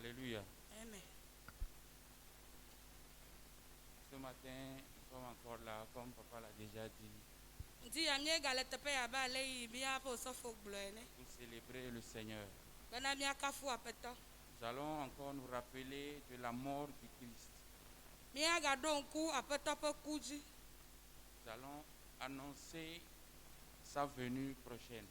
Alléluia. Amen. Ce matin, nous sommes encore là, comme papa l'a déjà dit, pour célébrer le Seigneur. Nous allons encore nous rappeler de la mort du Christ. Nous allons annoncer sa venue prochaine.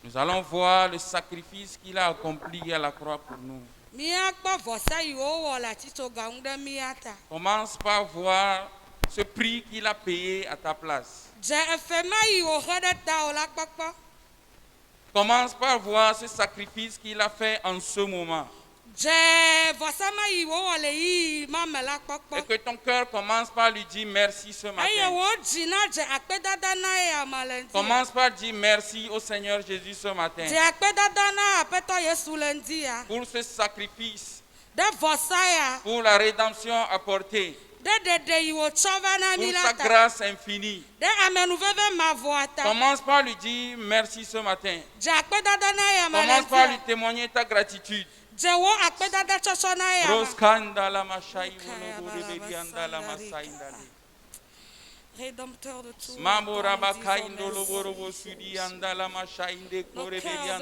Nous allons voir le sacrifice qu'il a accompli à la croix pour nous. Commence par voir ce prix qu'il a payé à ta place. Commence par voir ce sacrifice qu'il a fait en ce moment. Et que ton cœur commence par lui dire merci ce matin. Commence par dire merci au Seigneur Jésus ce matin. Pour ce sacrifice. Pour la rédemption apportée. Pour sa grâce infinie. Commence par lui dire merci ce matin. Commence par lui témoigner ta gratitude. Rédempteur de tout. Nos cœurs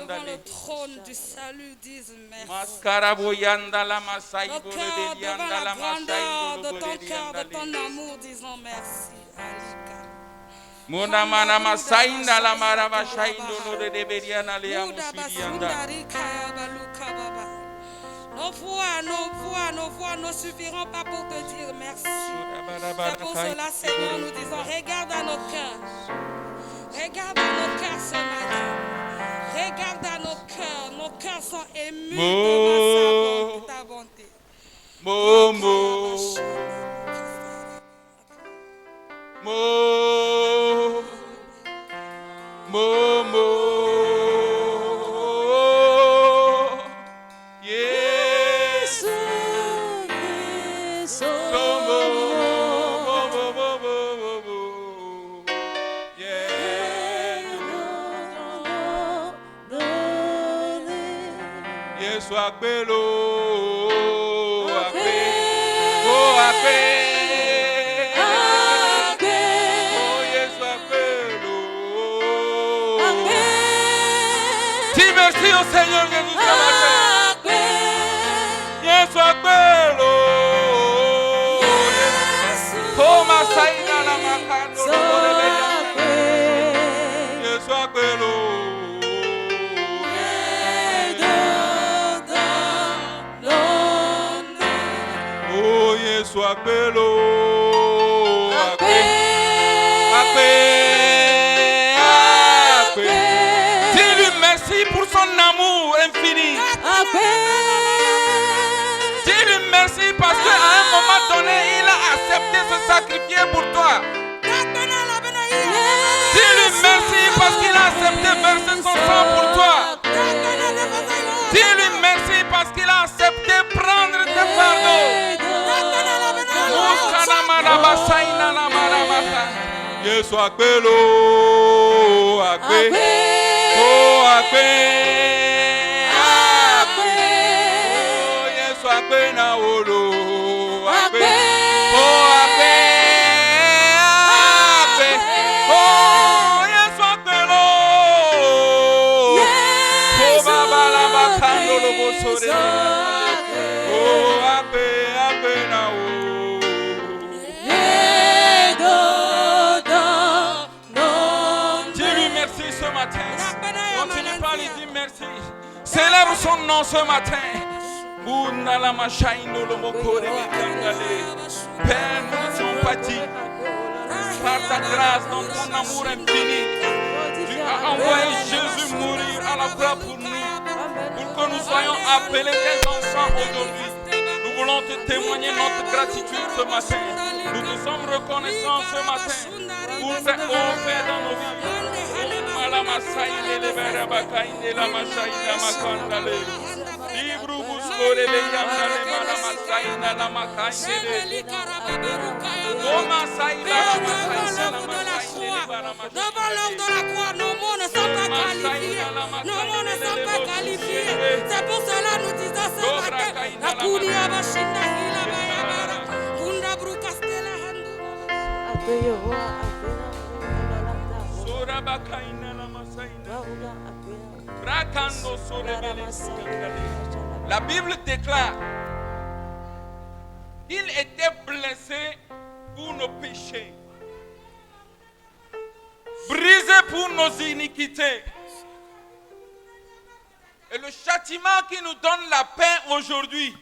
devant le trône du salut disent merci. Nos cœurs devant la grandeur de ton cœur, de ton amour, disons merci. Nos voix ne suffiront pas pour te dire merci. C'est pour cela, Seigneur, nous disons, regarde à nos cœurs. Regarde à nos cœurs ce matin. Regarde à nos cœurs. Nos cœurs sont émus devant ta bonté. Dis merci au Seigneur Jésus ce matin. Yesu akwelo. Toma saina la makando Yesu akwelo. Oh Yesu akwelo. Dis-lui merci pour son amour infini. Dis-lui merci parce qu'à un moment donné, il a accepté se sacrifier pour toi. Dis-lui merci parce qu'il a accepté verser son sang pour toi. Dis-lui merci parce qu'il a accepté prendre tes fardeaux. Yesu akwelo, akwe, oh akwe, oh Yesu akwe na olo, akwe, oh akwe, oh Yesu akwelo, oh baba la bakando lo bosore, oh akwe na olo. Continue par lui dire merci. Célèbre son nom ce matin. Père, nous ne sommes pas dignes. Par ta grâce, dans ton amour infini, tu as envoyé Jésus mourir à la croix pour nous, pour que nous soyons appelés tes enfants aujourd'hui. Nous voulons te témoigner notre gratitude ce matin. Nous te sommes reconnaissants ce matin pour tes hauts faits dans nos vies. La masaïne le vera bakaïne la masaïne la makandale libru buscore beyanda le mala masaïne la makaïne o masaïne la masaïne la masaïne Devant l'œuvre de la croix, nos mots ne sont pas qualifiés. Nos mots ne sont pas qualifiés. C'est pour cela nous disons ce matin. Akunia Bashinda Hila Bayabara. Kunda Brukastela Handu. La Bible déclare qu'il était blessé pour nos péchés, brisé pour nos iniquités. Et le châtiment qui nous donne la paix aujourd'hui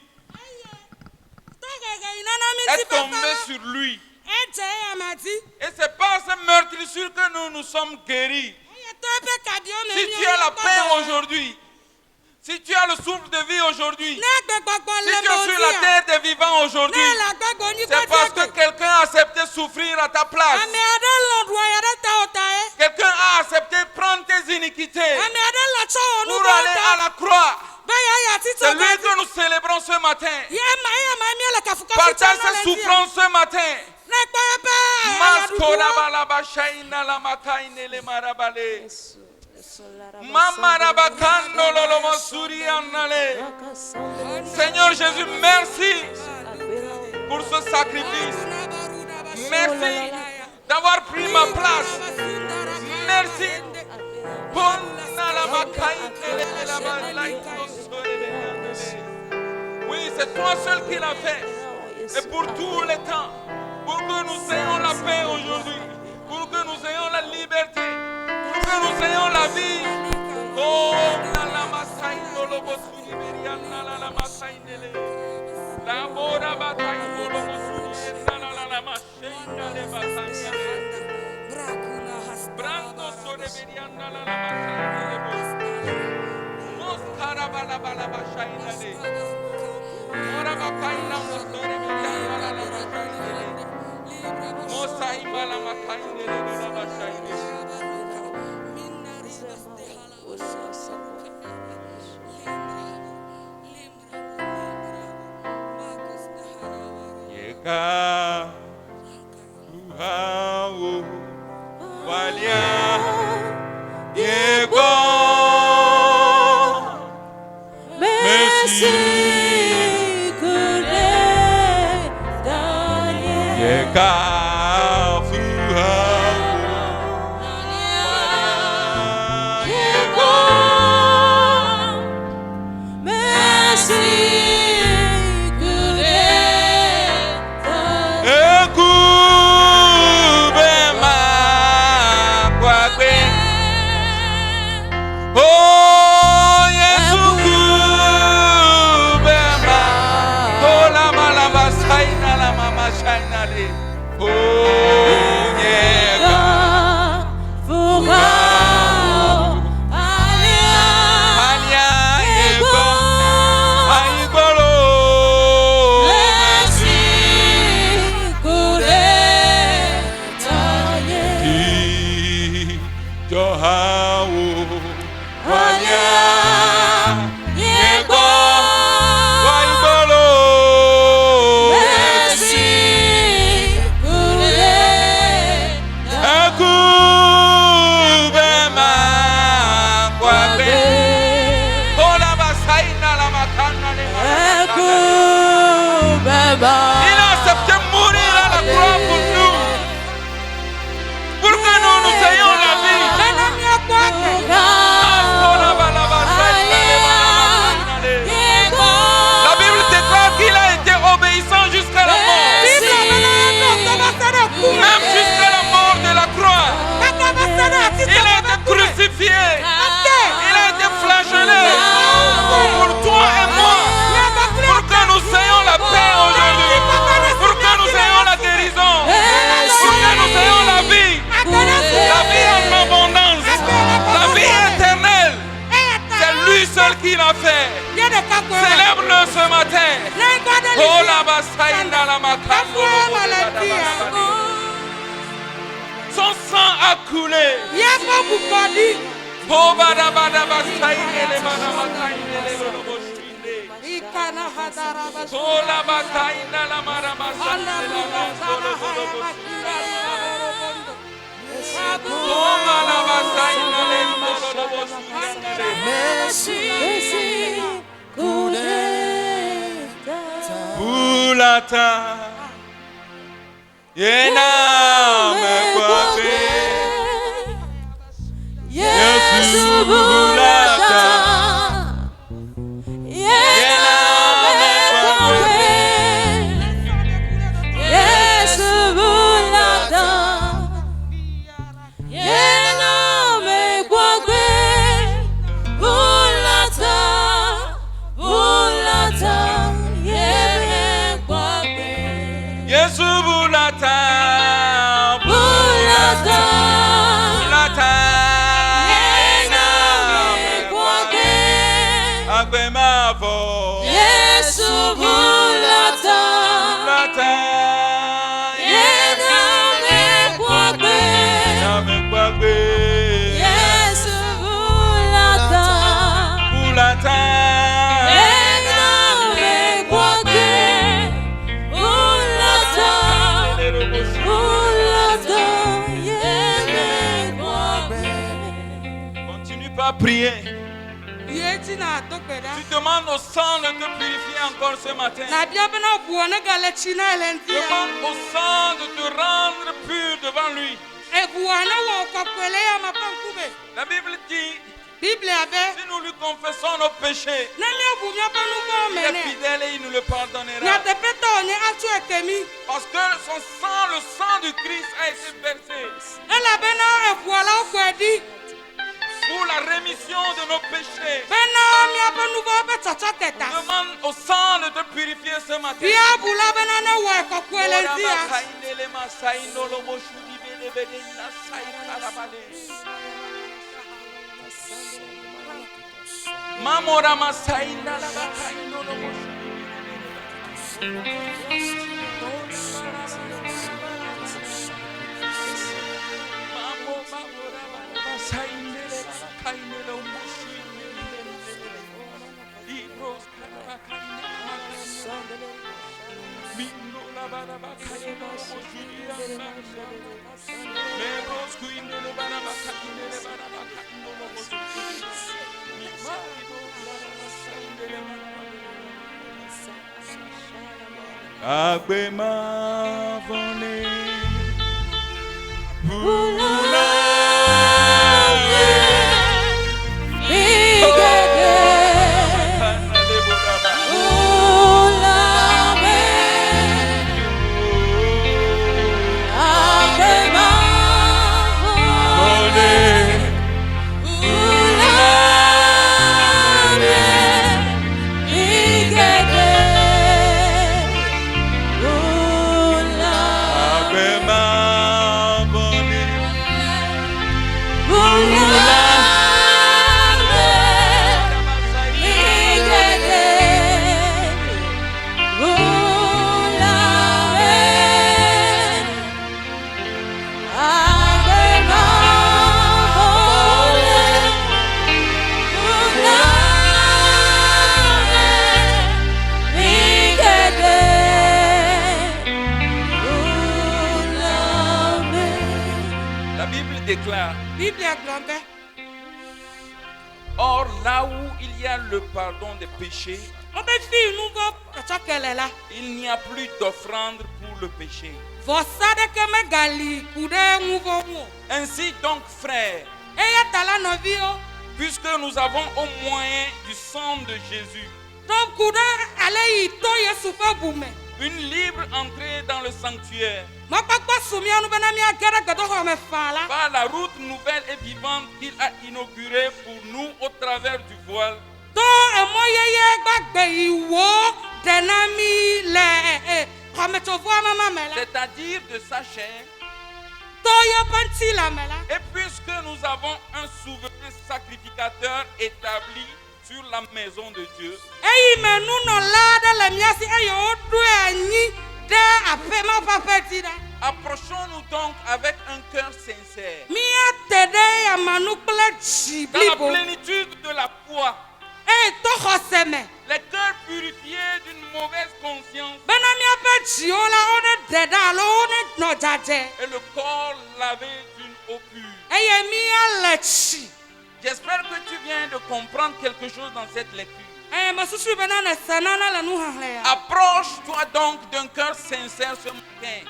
est tombé sur lui. Et c'est par ce meurtrissure que nous nous sommes guéris. Si tu as la paix aujourd'hui, si tu as le souffle de vie aujourd'hui, si tu es sur la terre des vivants aujourd'hui, c'est parce que quelqu'un a accepté souffrir à ta place. Quelqu'un a accepté prendre tes iniquités pour aller à la croix. C'est lui que nous célébrons ce matin. Partage ses souffrances ce matin. Seigneur Jésus, merci pour ce sacrifice. Merci d'avoir pris ma place. Merci pour oui, c'est toi seul qui l'as fait. Et pour tous les temps, pour que nous ayons la paix aujourd'hui, pour que nous ayons la liberté, pour que nous ayons la vie. Oh, Célèbre-le ce matin. Oh la basaïna la makando. Son sang a coulé. Oh bada bada basaïne le bada basaïne le boshinde. Oh la basaïna la mara basaïne la boshinde. Bulata Yena Mekwabe Yesu Bulata Yena Mekwabe Yesu Bulata Yena Mekwabe Bulata Bulata Yesu Bulata Bulata Bulata Yena Mekwabe Agbe Mavo Yesu Bulata Bulata Yena Mekwabe Yesu Bulata Bulata Yena Mekwabe Bulata Bulata Yena Mekwabe. Continue pas à prier. Tu demandes au sang de te purifier encore ce matin. Demande au sang de te rendre pur devant lui. La Bible dit, si nous lui confessons nos péchés, il est fidèle et il nous le pardonnera. Parce que son sang, le sang du Christ a été versé pour la rémission de nos péchés. Demande au sang de te purifier ce matin. Mamora Masaina la Bakaino lo Agbe ma vone Bulame Or, là où il y a le pardon des péchés, il n'y a plus d'offrande pour le péché. Ainsi donc, frères, puisque nous avons au moyen du sang de Jésus une libre entrée dans le sanctuaire, par la route nouvelle et vivante qu'il a inaugurée pour nous au travers du voile, c'est-à-dire de sa chair. Et puisque nous avons un souverain sacrificateur établi sur la maison de Dieu, approchons-nous donc avec un cœur sincère, dans la plénitude de la foi, les cœurs purifiés d'une mauvaise conscience et le corps lavé d'une eau pure. J'espère que tu viens de comprendre quelque chose dans cette lecture. Approche-toi donc d'un cœur sincère ce matin.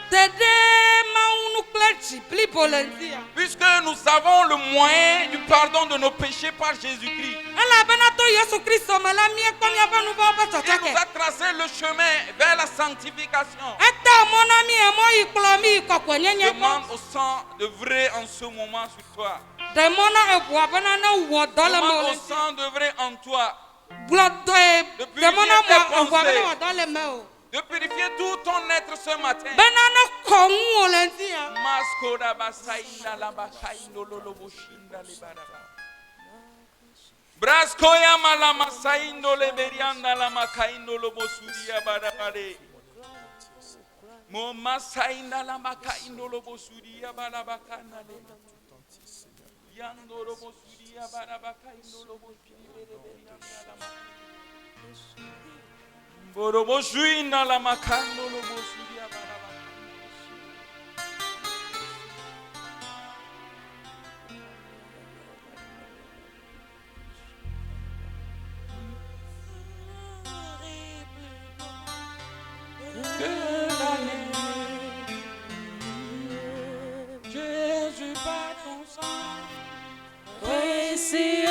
Puisque nous avons le moyen du pardon de nos péchés par Jésus-Christ. Il nous a tracé le chemin vers la sanctification. Demande au sang de vrai en ce moment sur toi. Demande au sang de vrai en toi. De purifier tout ton être ce matin. Braskoya malama saindo le berianda la makaindo lo bosuria barabare. Moma sainda la makaindo lo bosuria barabakana le. Yando lo bosuria barabakaindo lo bosuria berianda la makaindo. Borobo juina la makando lo bosuria baraba. Jésus par ton sang précieux,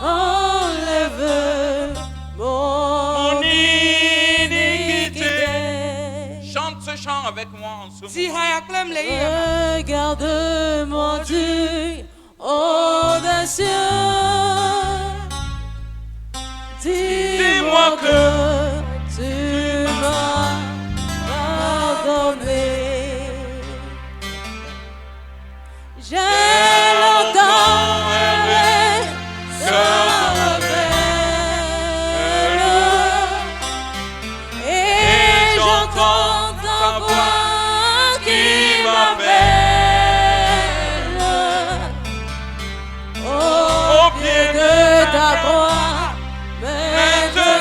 enlève mon iniquité. Chante ce chant avec moi en ce moment. Regarde mon Dieu audacieux. Dis-moi que tu m'as pardonné. J'ai longtemps aimé ce rebelle et j'entends ta voix qui m'appelle au pied de ta croix. Maintenant,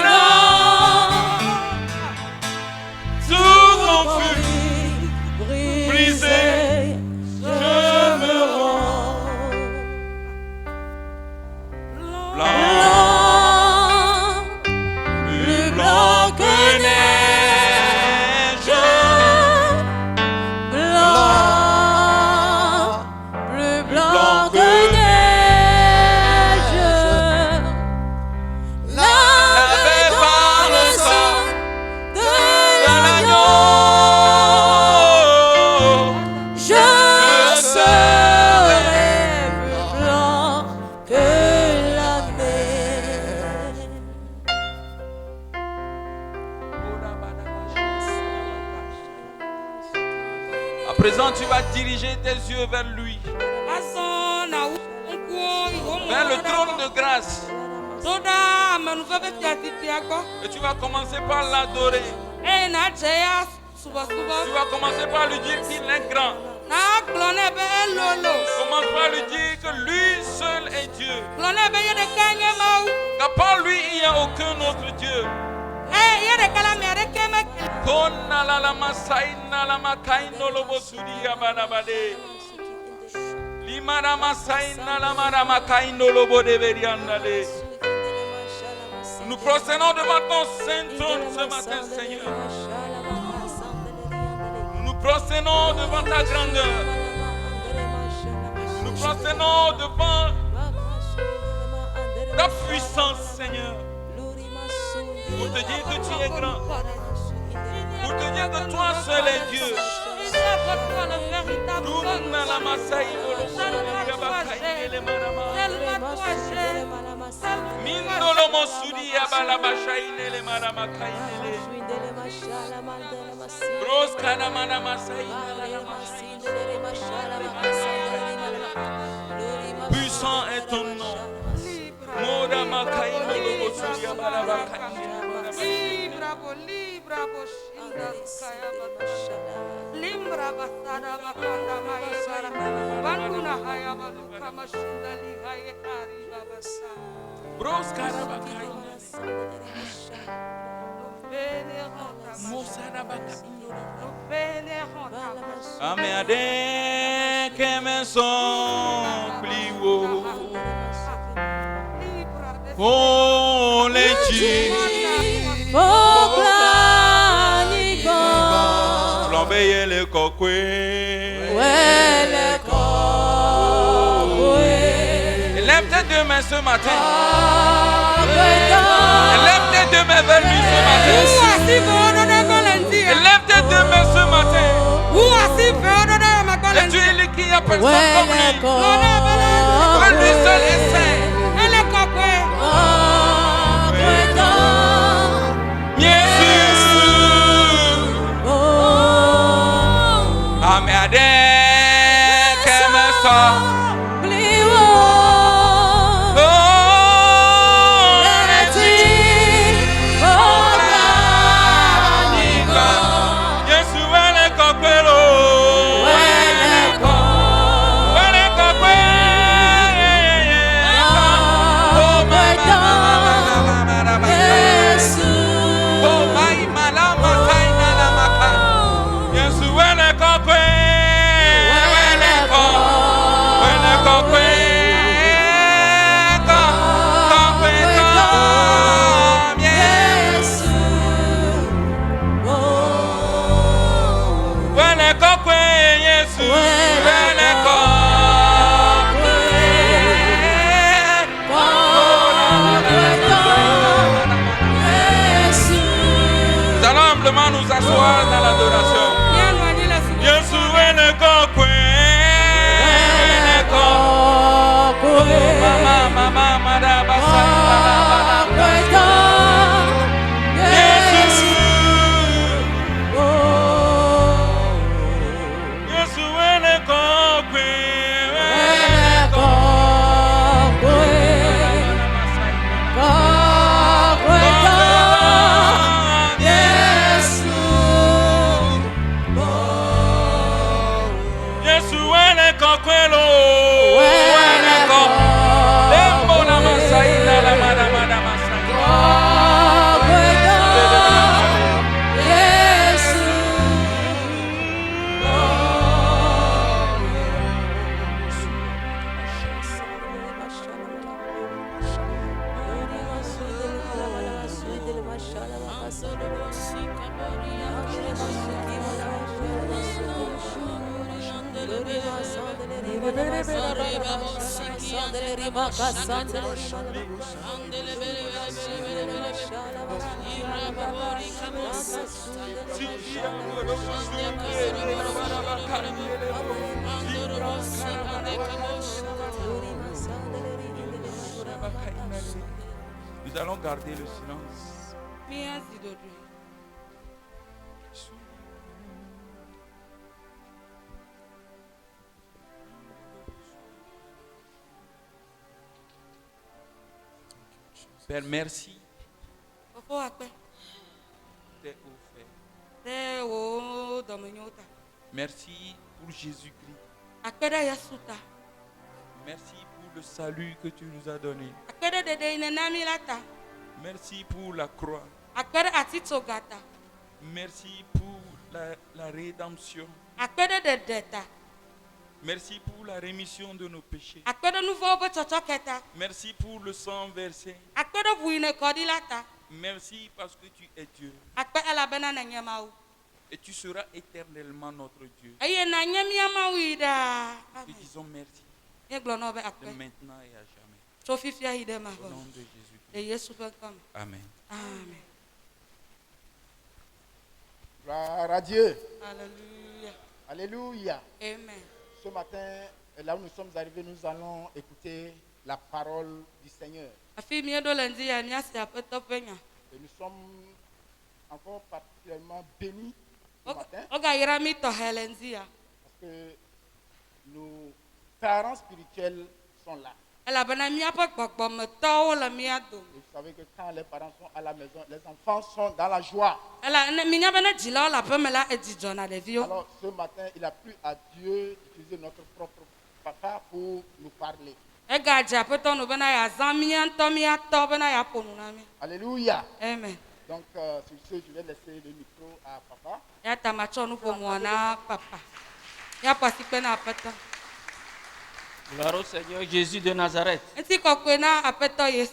tout confus, brisé, je me rends. Blanc, plus blanc que neige. Blanc, plus blanc que neige. Lavé par le sang de l'agneau, je serai plus blanc que la neige. À présent, tu vas diriger tes yeux vers lui, vers le trône de grâce. Et tu vas commencer par l'adorer. Tu vas commencer par lui dire qu'il est grand. Commence par lui dire que lui seul est Dieu. Qu'à part lui, il n'y a aucun autre Dieu. Kona la la masaina la makaino lo bosuria barabade. Limara masaina la mara makaino lo bodeberiandale. Nous prosternons devant ton saint trône ce matin, Seigneur. Nous nous prosternons devant ta grandeur. Nous prosternons devant ta puissance, Seigneur. Pour te dire que tu es grand. Pour te dire que toi seul est Dieu. Mindolo mosuri abalabashaine le maramakaine. Bros kana manamasaine. Puissant est ton nom. Moda makaine le mosuri abalabakaine. Limbra basada bakanda maisara banduna haya baluka mashinda lihaye kari babasa Bros kana makaine. vénérons ta majesté. Nous vénérons ta majesté. Amade kemeson pliwo oh leji Flambeye le kokwe Lève tes deux mains ce matin. Lève tes deux mains vers lui ce matin. Lève tes deux mains ce matin. Et tu es lui qui a personne comme lui. Lui seul est saint. Amade kemeson nous asseoir dans l'adoration. Nous allons garder le silence. Père, merci. Merci pour Jésus-Christ. Merci pour le salut que tu nous as donné. Merci pour la croix. Merci pour la rédemption. Merci pour la rémission de nos péchés. Merci pour le sang versé. Merci parce que tu es Dieu. Et tu seras éternellement notre Dieu. Nous disons merci. De maintenant et à jamais. Au nom de Jésus-Christ. Amen. Amen. Gloire à Dieu. Alléluia. Alléluia. Amen. Ce matin, là où nous sommes arrivés, nous allons écouter la parole du Seigneur. Et nous sommes encore particulièrement bénis ce matin parce que nos parents spirituels sont là. Et vous savez que quand les parents sont à la maison, les enfants sont dans la joie. Alors ce matin, il a plu à Dieu d'utiliser notre propre papa pour nous parler. Alléluia. Amen. Et Donc, sur ce, je vais laisser le micro à papa. Ya tamacho nu pomo na papa. Ya pasi pe na apeto. Gloire au Seigneur Jésus de Nazareth. Enti kokwe na apeto Yesu.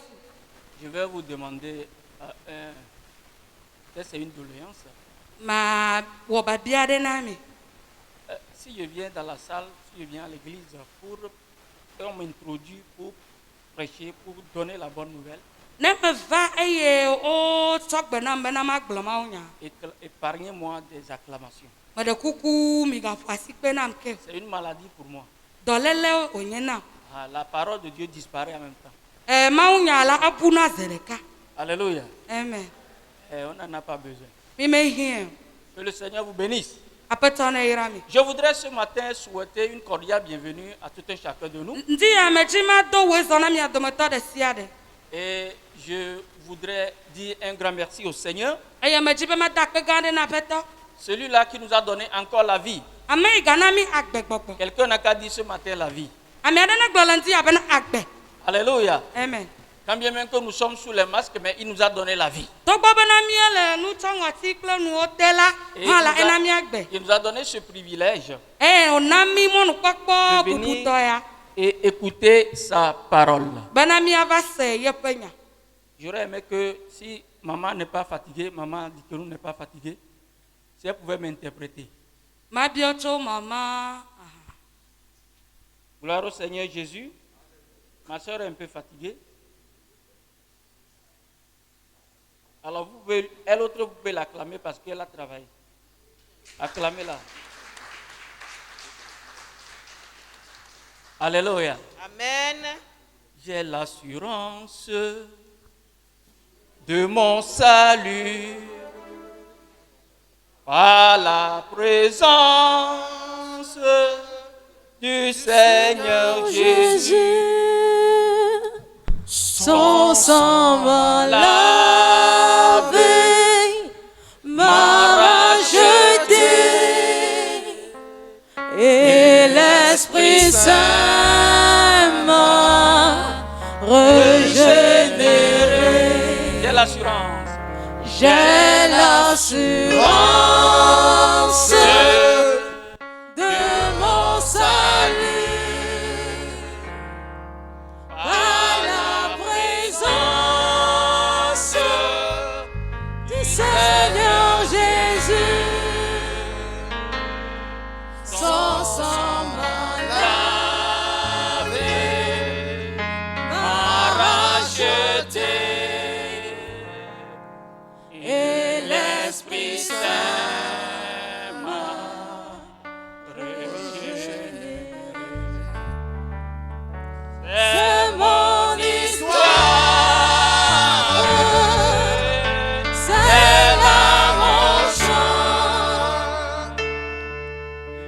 Je vais vous demander, peut-être c'est une doléance. Ma wo ba bia de na mi. Si je viens dans la salle, si je viens à l'église pour qu'on m'introduise, pour prêcher, pour donner la bonne nouvelle, Ne me va eye o tsogbe na me na ma gblɔ ma wonya. épargnez-moi des acclamations. Me de kuku mi ga fasi pe na mke. C'est une maladie pour moi. Dɔlele onye na. La parole de Dieu disparaît en même temps. Ma wonya la abu na zereka. Alléluia. Amen. On n'en a pas besoin. Mi me hie. Que le Seigneur vous bénisse. Apeto na ira mi. Je voudrais ce matin souhaiter une cordiale bienvenue à tout un chacun de nous. Ndi ya me dzi ma do we zona mi adometɔ de sia de. Et je voudrais dire un grand merci au Seigneur, Eye me dzi be ma da kpe gã de na apeto. celui-là qui nous a donné encore la vie. Ame yi ga na mi agbegbɔgbɔ. Quelqu'un n'a qu'à dire ce matin la vie. Ame aɖe ne gblɔ le ŋdi abe na agbe. Alléluia. Amen. Quand bien même que nous sommes sous les masques, mais il nous a donné la vie. Togbɔ be na mie le nu tsɔ ŋɔti kple nuwo de la Et hã la ena mi agbe. il nous a donné ce privilège Ona mi mɔnukpɔkpɔ de venir bubutɔ ya. et écouter sa parole. Bena miava se yeƒe nya. J'aurais aimé que si maman n'est pas fatiguée, maman dit que nous n'est pas fatiguée, si elle pouvait m'interpréter. Ma biɔ tso mama. Gloire au Seigneur Jésus. Ma soeur est un peu fatiguée. Alors vous pouvez, elle autre, vous pouvez l'acclamer parce qu'elle a travaillé. Acclamez-la. Alléluia. Amen. J'ai l'assurance de mon salut par la présence du Seigneur Jésus. Son sang m'a lavé, m'a racheté, et l'Esprit Saint m'a régénéré. J'ai l'assurance. J'ai l'assurance de mon salut par la présence du Seigneur Jésus. Son sang m'a lavé, m'a racheté, et l'Esprit Saint m'a régénéré. C'est mon histoire, c'est là mon chant,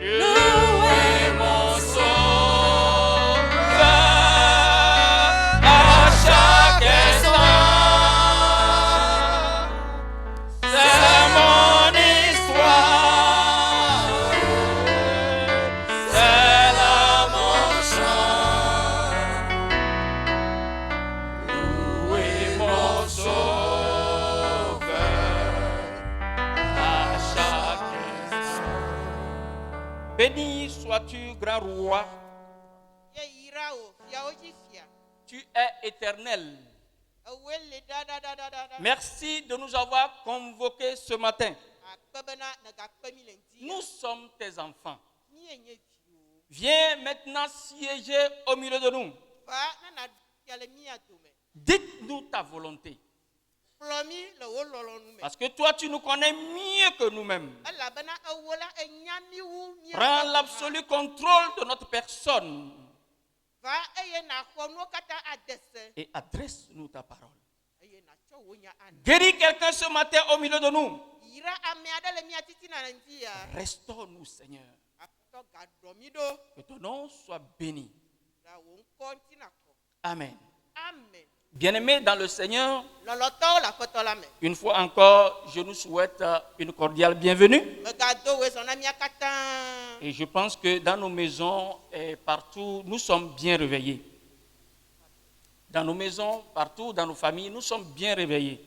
louer mon Sauveur à chaque instant. C'est mon histoire, c'est là mon chant, louer mon Sauveur à chaque instant. Béni sois-tu, grand roi, tu es éternel. Merci de nous avoir convoqués ce matin. Nous sommes tes enfants. Viens maintenant siéger au milieu de nous. Dites-nous ta volonté. Parce que toi, tu nous connais mieux que nous-mêmes. Prends l'absolu contrôle de notre personne et adresse-nous ta parole. Guéris quelqu'un ce matin au milieu de nous. Restaure-nous, Seigneur. Que ton nom soit béni. Amen. Bien-aimés dans le Seigneur, une fois encore, je nous souhaite une cordiale bienvenue. Et je pense que dans nos maisons et partout, nous sommes bien réveillés. Dans nos maisons, partout, dans nos familles, nous sommes bien réveillés.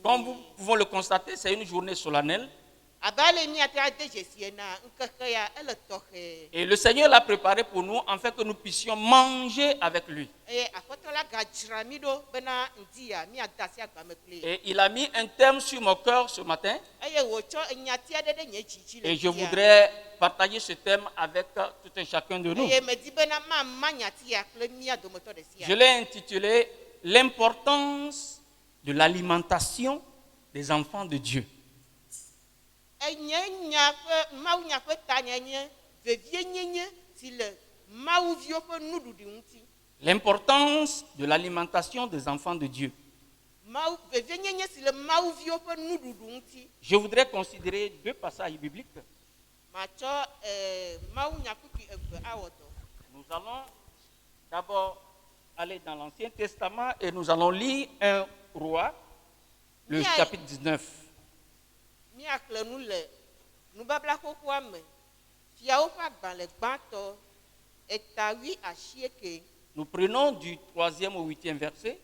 Comme vous pouvez le constater, c'est une journée solennelle. Et le Seigneur l'a préparé pour nous afin que nous puissions manger avec lui. Et il a mis un terme sur mon cœur ce matin. Et je voudrais partager ce thème avec tout un chacun de nous. Je l'ai intitulé « L'importance de l'alimentation des enfants de Dieu ». L'importance de l'alimentation des enfants de Dieu. Je voudrais considérer deux passages bibliques. Nous allons d'abord aller dans l'Ancien Testament et nous allons lire 1 Roi, le chapitre 19. Nous prenons du 3e au 8e verset.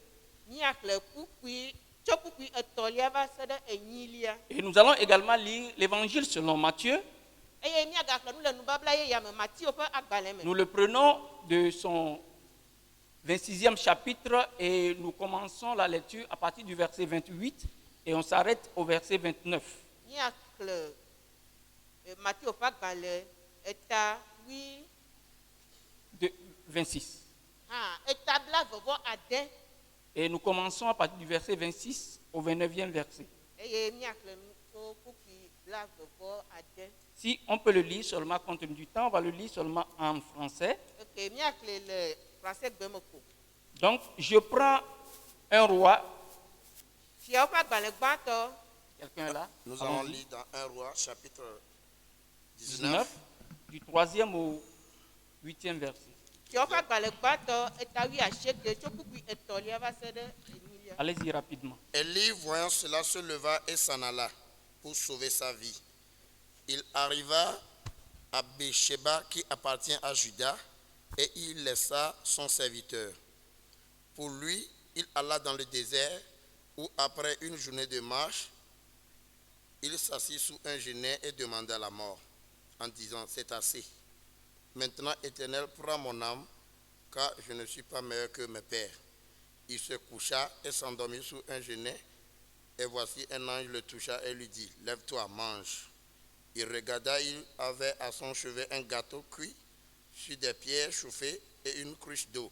Et nous allons également lire l'évangile selon Matthieu. Nous le prenons de son 26e chapitre et nous commençons la lecture à partir du verset 28 et on s'arrête au verset 29. De 26. Et nous commençons à partir du verset 26 au 29e verset. Si on peut le lire seulement compte tenu du temps, on va le lire seulement en français. Donc, je prends 1 Roi. Quelqu'un est là? Nous allons lire dans 1 Roi, chapitre 19, du 3e au 8e verset. Allez-y rapidement. Élie, voyant cela, se leva et s'en alla pour sauver sa vie. Il arriva à Béersheba qui appartient à Juda et il laissa son serviteur. Pour lui, il alla dans le désert où après une journée de marche, il s'assit sous un genêt et demanda la mort en disant, c'est assez. Maintenant, Éternel, prends mon âme, car je ne suis pas meilleur que mes pères. Il se coucha et s'endormit sous un genêt, et voici un ange le toucha et lui dit, lève-toi, mange. Il regarda, il avait à son chevet un gâteau cuit sur des pierres chauffées et une cruche d'eau.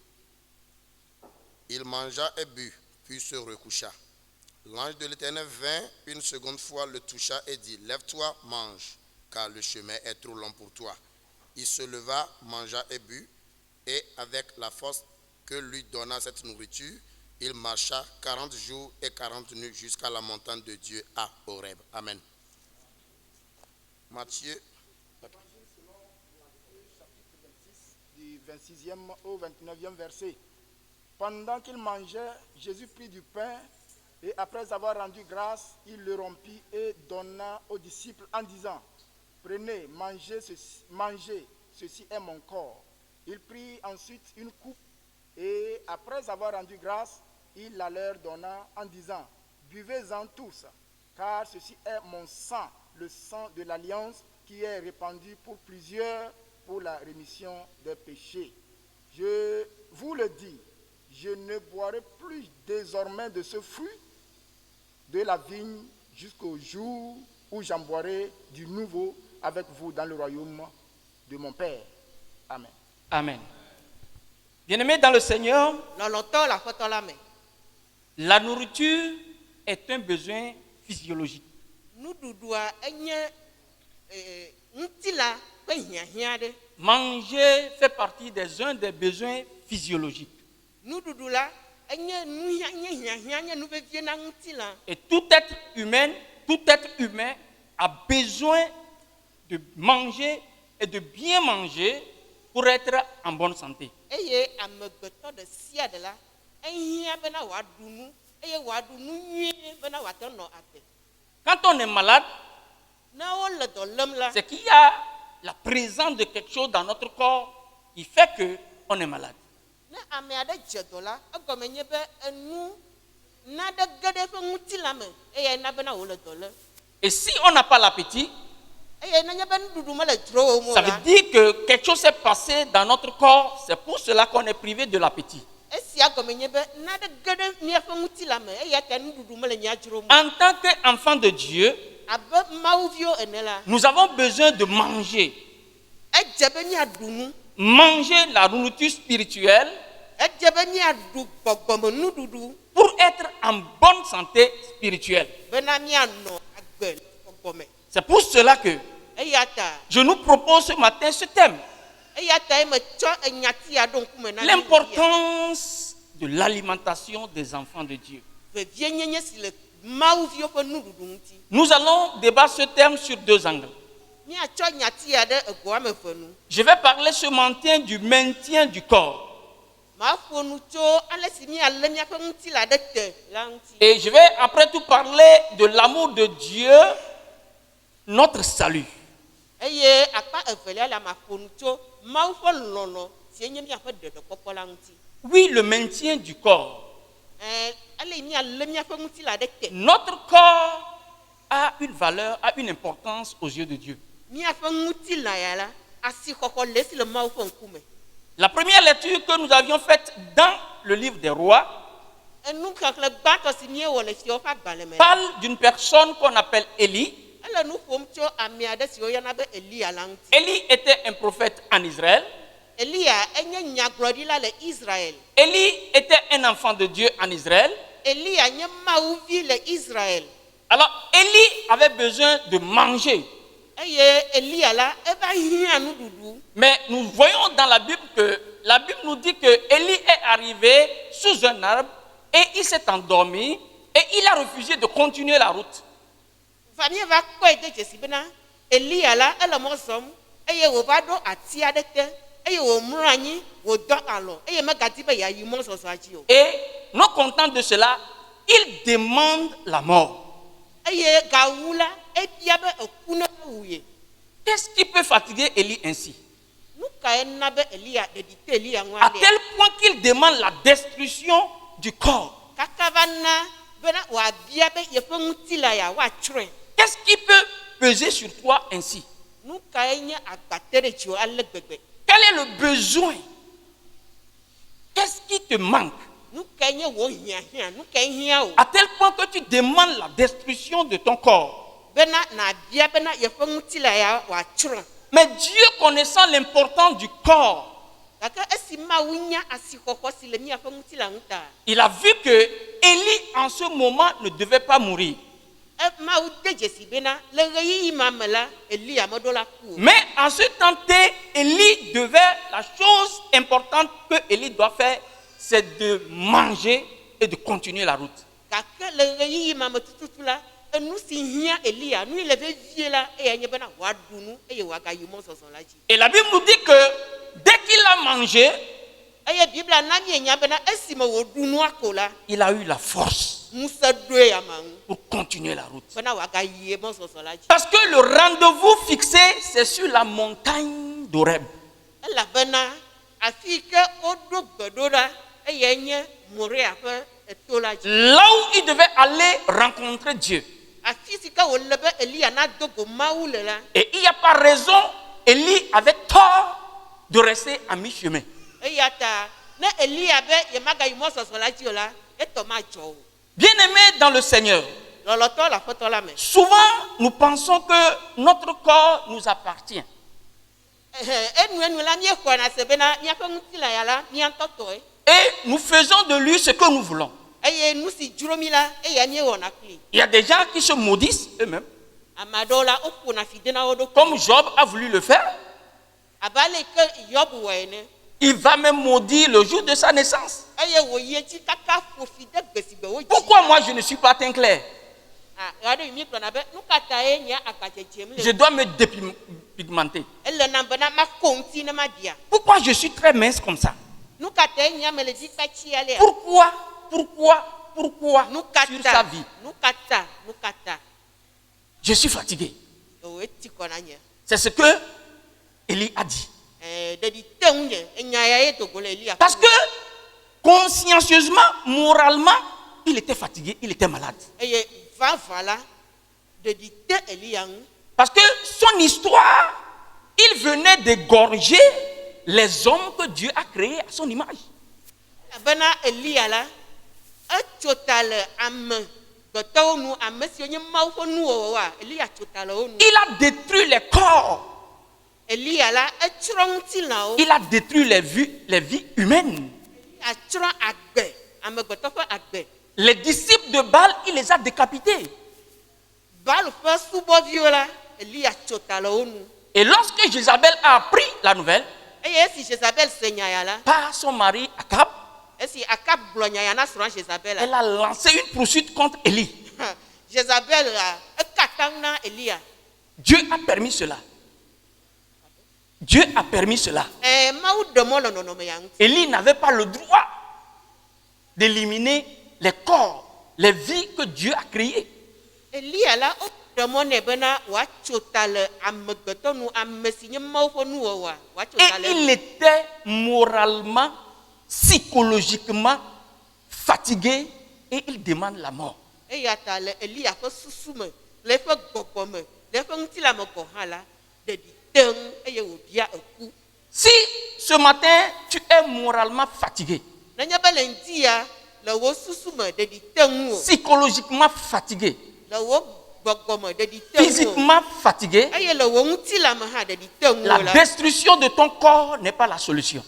Il mangea et but, puis se recoucha. L'ange de l'Éternel vint une seconde fois, le toucha et dit, lève-toi, mange, car le chemin est trop long pour toi. Il se leva, mangea et but, et avec la force que lui donna cette nourriture, il marcha 40 jours et 40 nuits jusqu'à la montagne de Dieu à Horeb. Amen. Matthieu. Du 26e au 29e verset. Pendant qu'il mangeait, Jésus prit du pain et après avoir rendu grâce, il le rompit et donna aux disciples en disant, prenez, mangez, ceci est mon corps. Il prit ensuite une coupe et après avoir rendu grâce, il la leur donna en disant, buvez-en tous, car ceci est mon sang, le sang de l'alliance qui est répandu pour plusieurs pour la rémission des péchés. Je vous le dis, je ne boirai plus désormais de ce fruit de la vigne jusqu'au jour où j'en boirai du nouveau avec vous dans le royaume de mon Père. Amen. Amen. Bien-aimés dans le Seigneur, la nourriture est un besoin physiologique. Manger fait partie des uns des besoins physiologiques. Et tout être humain a besoin de manger et de bien manger pour être en bonne santé. Quand on est malade, c'est qu'il y a la présence de quelque chose dans notre corps qui fait qu'on est malade. Ne ame aɖe dze dɔ la, egɔme nye be enu naɖe ge ɖe eƒe ŋutilã me eye na bena wòle dɔ lé. Et si on n'a pas l'appétit, Eye nenye be nuɖuɖu mele dzro wo ça mo veut la, dire que quelque chose s'est passé dans notre corps. C'est pour cela qu'on est privé de l'appétit. esia gɔme nye be naɖe ge ɖe míaƒe ŋutilã me eya ta nuɖuɖu mele nya dzro mo. En tant qu'enfant de Dieu, Abe mawuviwo ene la, nous avons besoin de manger. edze be míaɖu nu, Manger la nourriture spirituelle edze be míaɖu gbɔgbɔme nuɖuɖu pour être en bonne santé spirituelle. bena míanɔ agbe le gbɔgbɔme. C'est pour cela que Eya ta je nous propose ce matin ce thème. metsɔ enyati ya ɖo ŋkume na mi. L'importance de l'alimentation des enfants de Dieu. Vevie nyenye si le mawuviwo ƒe nuɖuɖu ŋuti. Nous allons débattre ce thème sur deux angles. Míatsɔ nyati ya ɖe ego ame eve nu. Je vais parler ce matin du maintien du corps. Maƒo nu tso ale si míalé míaƒe ŋutilã ɖe te la ŋuti. Et je vais après tout parler de l'amour de Dieu, notre salut. Eye akpa evelia la maƒo nu tso Mawu ƒe lɔlɔ si nye míaƒe ɖeɖekpɔkpɔ la ŋuti. Oui, le maintien du corps. Ale yi míalé míaƒe ŋutilã ɖe te. Notre corps a une valeur, a une importance aux yeux de Dieu. Míaƒe ŋutilã ya la, asixɔxɔ le esi le Mawu ƒe ŋkume. La première lecture que nous avions faite dans le livre des rois Enuxexlẽ gbãtɔ si míewɔ le fiawo ƒe agbalẽ me la, parle d'une personne qu'on appelle Élie. ele nu ƒom tso ame aɖe si woyɔna be Elia la ŋuti. Élie était un prophète en Israël. Elia enye nyagblɔɖila le Israël. Élie était un enfant de Dieu en Israël. Elia nye Mawuvi le Israël. Alors, Élie avait besoin de manger. Eye Elia la eva hiã nuɖuɖu. Mais nous voyons dans la Bible que la Bible nous dit que Élie est arrivé sous un arbre et il s'est endormi et il a refusé de continuer la route. Famille va kpɔe de dzesi bena Elia la ele mɔ zɔm eye wòva ɖo ati aɖe te eye wòmlɔ anyi wòdɔ alɔ eye megadi be yeayi mɔzɔzɔa dzi o. Et non content de cela, il demande la mort. Eye gawu la ebia be eku ne wu ye. Qu'est-ce qui peut fatiguer Élie ainsi? Nu kae na be Elia ɖeɖi te Elia ŋu À alea. tel point qu'il demande la destruction du corps. Kaka va na bena wòabia be yeƒe ŋutilã ya woatsrɔ̃e. Qu'est-ce qui peut peser sur toi ainsi? Nu kae nye agbate ɖe dziwò ale gbegbe. Quel est le besoin? Qu'est-ce qui te manque? Nu kae nye wò hiãhiã, nu kae hiã o. À tel point que tu demandes la destruction de ton corps. Bena nabia bena yeƒe ŋutilã ya wòatsrɔ̃. Mais Dieu, connaissant l'importance du corps, Gake esi Mawu nya asixɔxɔ si le míaƒe ŋutilã ŋu ta, il a vu que Élie en ce moment ne devait pas mourir. Mawu de dzesi bena le ɣeyiɣi ma me la Elia meɖo la ku o. Mais en ce temps, Élie devait, la chose importante que Élie doit faire, c'est de manger et de continuer la route. Gake le ɣeyiɣi ma me tututu la, enu si hiã Elia, nu yi le vevie la eya nye bena wòaɖu nu eye wòagayi mɔzɔzɔ la dzi. Et la Bible nous dit que dès qu'il a mangé, Eye Biblia na mienya bena esime wòɖu nua ko la, il a eu la force ŋusẽ ɖoe ama ŋu pour continuer la route. bena wòagayi mɔzɔzɔ la dzi. Parce que le rendez-vous fixé, c'est sur la montagne d'Horeb. Elabena afi yi ke woɖo gbe ɖo ɖa eye nye Moria ƒe eto la dzi. Là où il devait aller rencontrer Dieu. Afi si ke wòle be Elia na do go Mawu le la. Et il n'y a pas raison, Élie avait tort de rester à mi-chemin. Eya ta ne Elia be yemagayi mɔzɔzɔ la dzi o la, etɔ madzɔ o. Bien-aimés dans le Seigneur, Lɔlɔtɔ le Aƒetɔ la me. souvent nous pensons que notre corps nous appartient. Enu la míexɔna se bena míaƒe ŋutilã ya la míaŋutɔ tɔe. Et nous faisons de lui ce que nous voulons. Eye nu si dzro mi la eya míewɔna kpli. Il y a des gens qui se maudissent eux-mêmes, Ame aɖewo la woƒona fi de na wo ɖokui. comme Job a voulu le faire. Abe ale yi ke Yob wɔ ene. Il va même maudire le jour de sa naissance. Eye wòyi edzi kaka ƒo fi de gbe si gbe wodzi. Pourquoi moi je ne suis pas teint clair? Ɣe aɖe mi gblɔna be nu ka ta ye nye agbadzedzem Je le. dois me dépigmenter. Ele nam bena makɔ ŋuti ne maɖia. Pourquoi je suis très mince comme ça? Nu ka ta ye nye ame le dzi kpatsi alea. Pourquoi Nu ka sur sa ta. vie? Nu ka ta. Nu ka ta. Je suis fatigué. O eti kɔ na nye. C'est ce que Élie a dit. Ɖeɖi te ŋu nye enya ya ye dogo le Elia. Parce que consciencieusement, moralement, il était fatigué, il était malade. eye vava la ɖeɖi te Elia ŋu. Parce que son histoire, il venait d'égorger les hommes que Dieu a créés à son image. Abena Elia la etso ta le ame gbɔtɔwo nu, ame siwo nye Mawu ƒe nuwɔwɔa, Elia tso ta le wo nu. Il a détruit les corps. Elia la etsrɔ̃ ŋutilãwo. Il a détruit les vies humaines. Atsrɔ̃ agbe, amegbetɔ ƒe agbe. Les disciples de Baal, il les a décapités. Baal ƒe subɔviwo la, Elia tso ta le wo nu. Et lorsque Jézabel a appris la nouvelle, Eye esi Jezabel se nya ya la, par son mari Akab, esi Akab gblɔ nya ya na srɔ̃a Jezabel la, elle a lancé une poursuite contre Élie. Jezabel la eka atam na Elia. Dieu a permis cela. Dieu a permis cela. Mawu ɖe mɔ le nɔnɔme ya ŋuti. Élie n'avait pas le droit d'éliminer les corps, les vies que Dieu a créées. Elia la wo ɖe mɔ nɛ bena wòatso ta le amegbetɔ nu, ame si nye Mawu ƒe nuwɔwɔa, wòatso Et ta le il enu. était moralement, psychologiquement fatigué et il demande la mort. Eya ta le Elia ƒe susu me, le eƒe gbɔgbɔ me, le eƒe ŋutilãme gɔ hã la, ɖeɖi teŋ eye wòbia eku. Si ce matin tu es moralement fatigué, Nenye be le ŋdi ya, le wo susu me ɖeɖi teŋ o, psychologiquement fatigué, le wo gbɔgbɔ me ɖeɖi teŋ o, physiquement fatigué, eye le wo ŋutilãme hã ɖeɖi teŋ la o la, destruction de ton corps n'est pas la solution.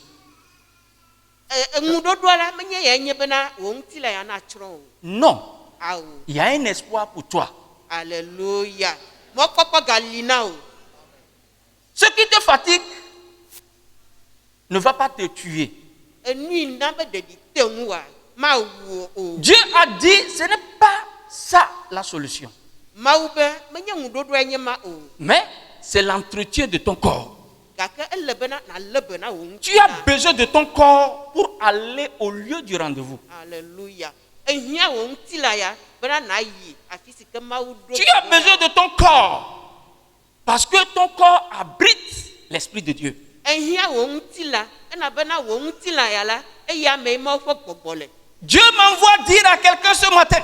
eŋuɖoɖoa la menye ya nye bena wo ŋutilã ya natsrɔ̃ o. Non, Awo, il y a un espoir pour toi. alléluia. Mɔkpɔkpɔ gali na o. Ce qui te fatigue ne va pas te tuer. Enui na be ɖeɖi teŋ oa, mawu wo o. Dieu a dit, ce n'est pas ça la solution. Mawu be menye ŋuɖoɖoa nye ma o. Mais c'est l'entretien de ton corps. Gake ele bena nalé be na wo Tu as ŋutilã. besoin de ton corps pour aller au lieu du rendez-vous. Alléluia. Ehia wo ŋutilã ya bena nayi afi si ke Mawu ɖo. Tu as besoin de ton corps parce que ton corps abrite l'Esprit de Dieu. Ehia wo ŋutilã, ena bena wo ŋutilã ya la, eya me Mawu ƒe gbɔgbɔ le. Dieu m'envoie dire à quelqu'un ce matin,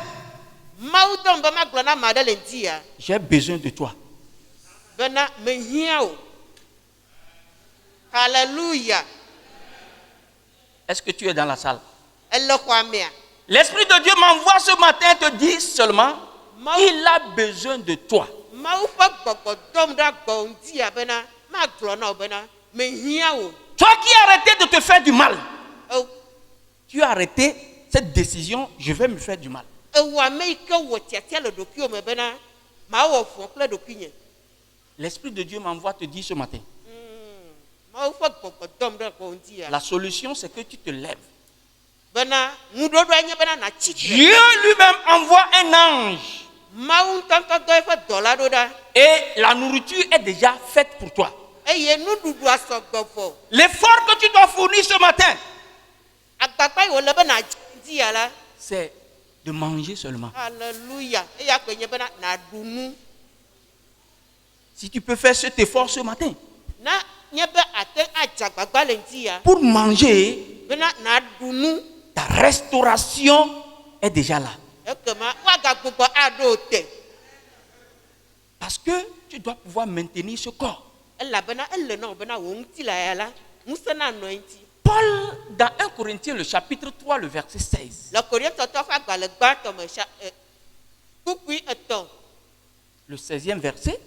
Mawu dɔm be magblɔ na ame aɖe le ŋdi ya, j'ai besoin de toi. bena mehia o. Alléluia. Est-ce que tu es dans la salle? Ele xɔa mea. L'Esprit de Dieu m'envoie ce matin te dire seulement, Mawu il a besoin de toi. Mawu ƒe gbɔgbɔ dɔm ɖe agbɔ ŋdi ya bena magblɔ na wo bena mehia o. Toi qui as arrêté de te faire du mal, E- tu as arrêté cette décision, je vais me faire du mal. Ewɔ ame yi ke wɔ tiatia le ɖokuiwo me bena mawɔ vɔ kple ɖokuinye. L'Esprit de Dieu m'envoie te dire ce matin, Mawu ƒe gbɔgbɔ dɔm ɖe agbɔ ŋdi ya. la solution c'est que tu te lèves. Bena ŋuɖoɖoa nye bena natsi tre. Dieu lui-même envoie un ange Mawu ŋutɔŋutɔ dɔ eƒe dɔla ɖo ɖa. et la nourriture est déjà faite pour toi. Eye nuɖuɖua sɔgbɔ vɔ. L'effort que tu dois fournir ce matin, Agbagba yi wòle be nadzi ŋdi ya la. c'est de manger seulement. Alléluia. Eya koe nye bena naɖu nu. Si tu peux faire cet effort ce matin Na nye be ate adze agbagba le ŋdi ya. pour manger, Bena naɖu nu. ta restauration est déjà là. Ekema woagagbugbɔ aɖo te. Parce que tu dois pouvoir maintenir ce corps. Elabena ele na wo bena wo ŋutilã ya la, ŋusẽ nanɔ eŋti. Paul, dans 1 Corinthiens, le chapitre 3, le verset 16, Le Korintɔtɔ ƒe agbalẽ gbãtɔ me kpukpui etɔ̃, le 16e verset,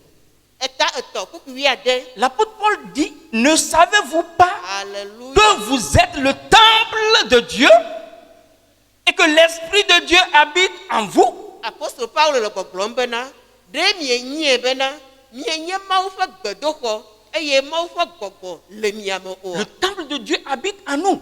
eta etɔ̃ kpukpui wuiade. l'apôtre Paul dit, ne savez-vous pas Alléluia. que vous êtes le temple de Dieu et que l'Esprit de Dieu habite en vous? Apostole Paulo le gbɔgblɔm bena ɖe mienyi bena mienye Mawu ƒe gbedoxɔ eye Mawu ƒe gbɔgbɔ le mia me o. Le temple de Dieu habite en nous.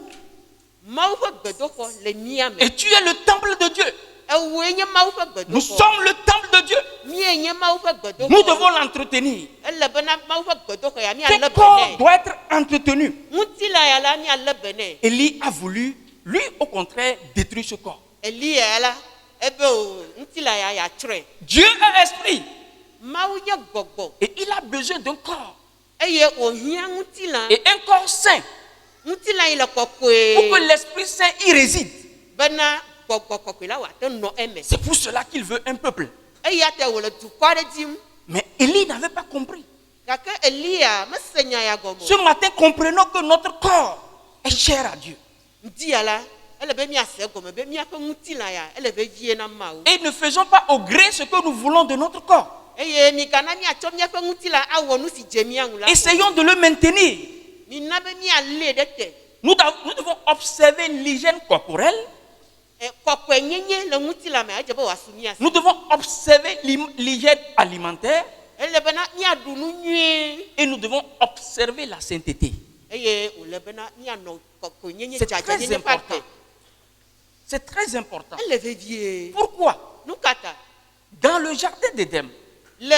Mawu ƒe gbedoxɔ le mia me. Et tu es le temple de Dieu. Ewoe nye Mawu ƒe Nous gbedoxɔ. sommes le temple de Dieu. Mienye Mawu ƒe gbedoxɔ. Nous devons l'entretenir. Ele bena Mawu ƒe gbedoxɔ ya Ce mialé corps benɛ. doit être entretenu. Ŋutilã ya la mialé benɛ. Élie a voulu, lui au contraire, détruire ce corps. Elia ya la ebe o ŋutilã ya yatsrɔ̃e. Dieu est esprit Mawu nye gbɔgbɔ et il a besoin d'un corps. eye wòhiã ŋutilã. Et un corps sain ŋutilã yi le pour kɔkɔe que l'Esprit Saint y réside. bena gbɔgbɔ kɔkɔe la wòate nɔ eme. C'est pour cela qu'il veut un peuple. Eya ta wòle dukɔ aɖe dim. Mais Élie n'avait pas compris. Gake Elia mese nya ya gɔme. Ce matin, comprenons que notre corps est cher à Dieu. Ŋdia la ele be miase gɔme be miaƒe ŋutilã ya ele be vie na Mawu. Et ne faisons pas au gré ce que nous voulons de notre corps. Eye migana miatsɔ miaƒe ŋutilã awɔ nu si dze mia ŋu la. Essayons de le maintenir. Mina be mialée ɖe te. Nous devons observer l'hygiène corporelle. Kɔkɔe nyenye le ŋutilã me edze be wòasu miase. Nous devons observer l'hygiène alimentaire. Ele bena miaɖu nu nyuie. Et nous devons observer la sainteté. Eye wòle bena mianɔ kɔkɔe nyenye C'est dzadza très nyenye ƒe important. ate. C'est très important. Ele vevie. Pourquoi? Nu ka ta? Dans le jardin d'Éden, Le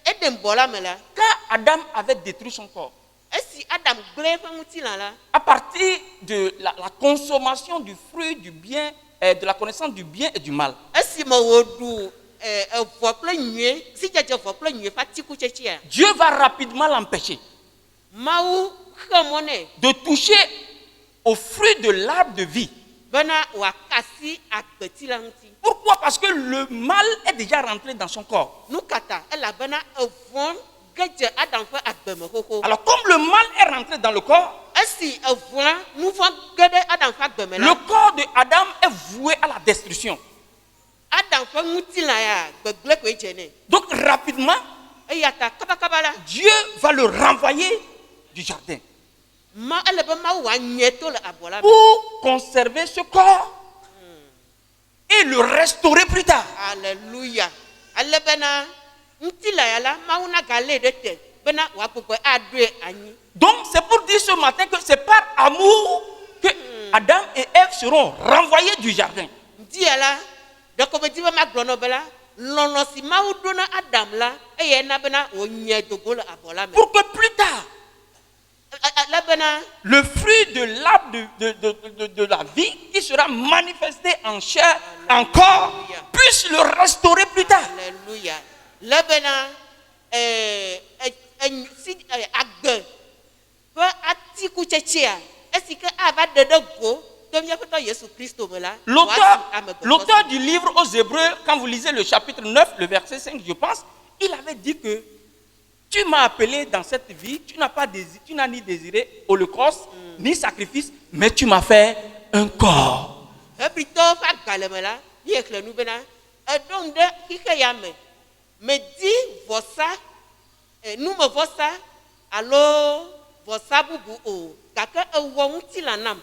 Edembɔ la me la, quand Adam avait détruit son corps, esi Adam gblẽ eƒe ŋutilã la, à partir de la consommation du fruit du bien, de la connaissance du bien et du mal, esime wòɖu evɔ kple nyuie, sidzedze vɔ kple nyuie ƒe atikutsetsea, Dieu va rapidement l'empêcher Mawu xe mɔ nɛ de toucher au fruit de l'arbre de vie. bena wòakasi agbeti la ŋuti. Pourquoi? Parce que le mal est déjà rentré dans son corps. Nu ka ta? Elabena evɔ ge dze Adam ƒe agbeme xoxo. Alors comme le mal est rentré dans le corps, Esi evɔ la nu vɔ ge ɖe Adam ƒe agbeme le la, corps de Adam est voué à la destruction. Adam ƒe ŋutilã ya gbegblẽ koe dze nɛ. Donc rapidement, Eya ta kabakaba la, Dieu va le renvoyer du jardin ele be Mawu wòanye to le abɔ la me. pour conserver ce corps et le restaurer plus tard. Alléluia. Ale bena ŋutilã ya la Mawu na galée ɖe te bena wòagbɔgbɔ aɖoe anyi. Donc c'est pour dire ce matin que c'est par amour que Adam et Ève seront renvoyés du jardin. Dia la ɖekɔbedi be magblɔ nɔ be la lɔlɔ si Mawu ɖo na Adam la eye na bena wònye dogo le abɔ la me. Pour que plus tard, Ale bena le fruit de l'arbre de la vie qui sera manifesté en chair, en corps, puisse le restaurer plus tard. Alléluia. Le bena agbe ƒe atikutsetsea esi ke ava ɖe ɖe go to míaƒe Tɔ Yesu Kristo me la. L'auteur du livre aux Hébreux, quand vous lisez le chapitre 9, le verset 5, je pense, il avait dit que tu m'as appelé dans cette vie, tu n'as ni désiré holocauste, ni sacrifice, mais tu m'as fait un corps. Hebritɔ ƒe agbalẽ me la, míexlẽ nu bena eɖo nu ɖe xixe ya me, medi vɔsa, numevɔsa alo vɔsa bubu o, gake ewɔ ŋutilã nam.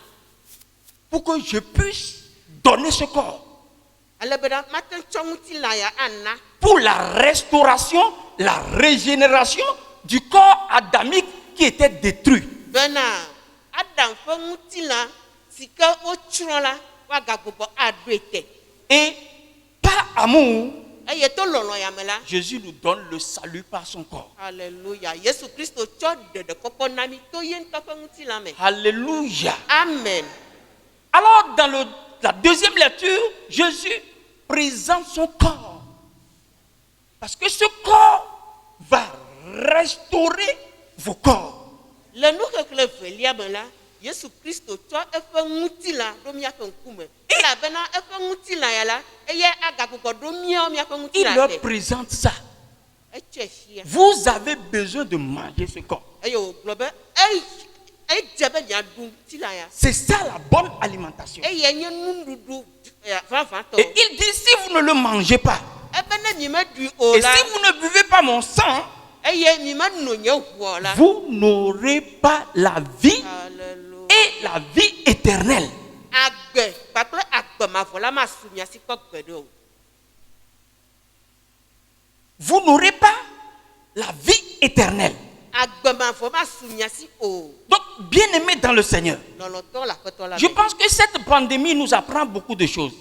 Pour que je puisse donner ce corps. Ale bena mate tsɔ ŋutilã ya ana. Pour la restauration, la régénération du corps adamique qui était détruit. Bena Adam ƒe ŋutilã si ke wotsrɔ̃ la woagagbɔgbɔ aɖoe te. Et par amour, Eye to lɔlɔ ya me la. Jésus nous donne le salut par son corps. Alléluia. Yesu Kristo tsɔ ɖeɖekɔkɔ na mi to ye ŋutɔ ƒe ŋutilã me. Alléluia. Amen. Alors, dans la deuxième lecture, Jésus présente son corps. Parce que ce corps va restaurer vos corps. Le nu xexlẽ velia me la, Yesu Kristo tsɔ eƒe ŋutilã ɖo míaƒe ŋkume. Elabena eƒe ŋutilã ya la, eye agagbugbɔ ɖo míawo míaƒe Il ŋutilã leur te. présente ça. Etsɔe fia. Vous avez besoin de manger ce corps. Eye wògblɔ be edze be miaɖu ŋutilã ya. C'est ça la bonne alimentation. Eye nye nuɖuɖu vavãtɔ. Et il dit, si vous ne le mangez pas, Ebe ne mi meɖui o et la, si vous ne buvez pas mon sang, eye mi meno nye ʋuɔ la. vous n'aurez pas la vie Alléluia. et la vie éternelle. Agbe kpakple agbemavɔ la masu mia si kpɔ gbe ɖe o. Vous n'aurez pas la vie éternelle. Agbemavɔ masu mia si o. Donc, bien-aimés dans le Seigneur, Lɔlɔtɔ le aƒetɔ la je me. pense que cette pandémie nous apprend beaucoup de choses.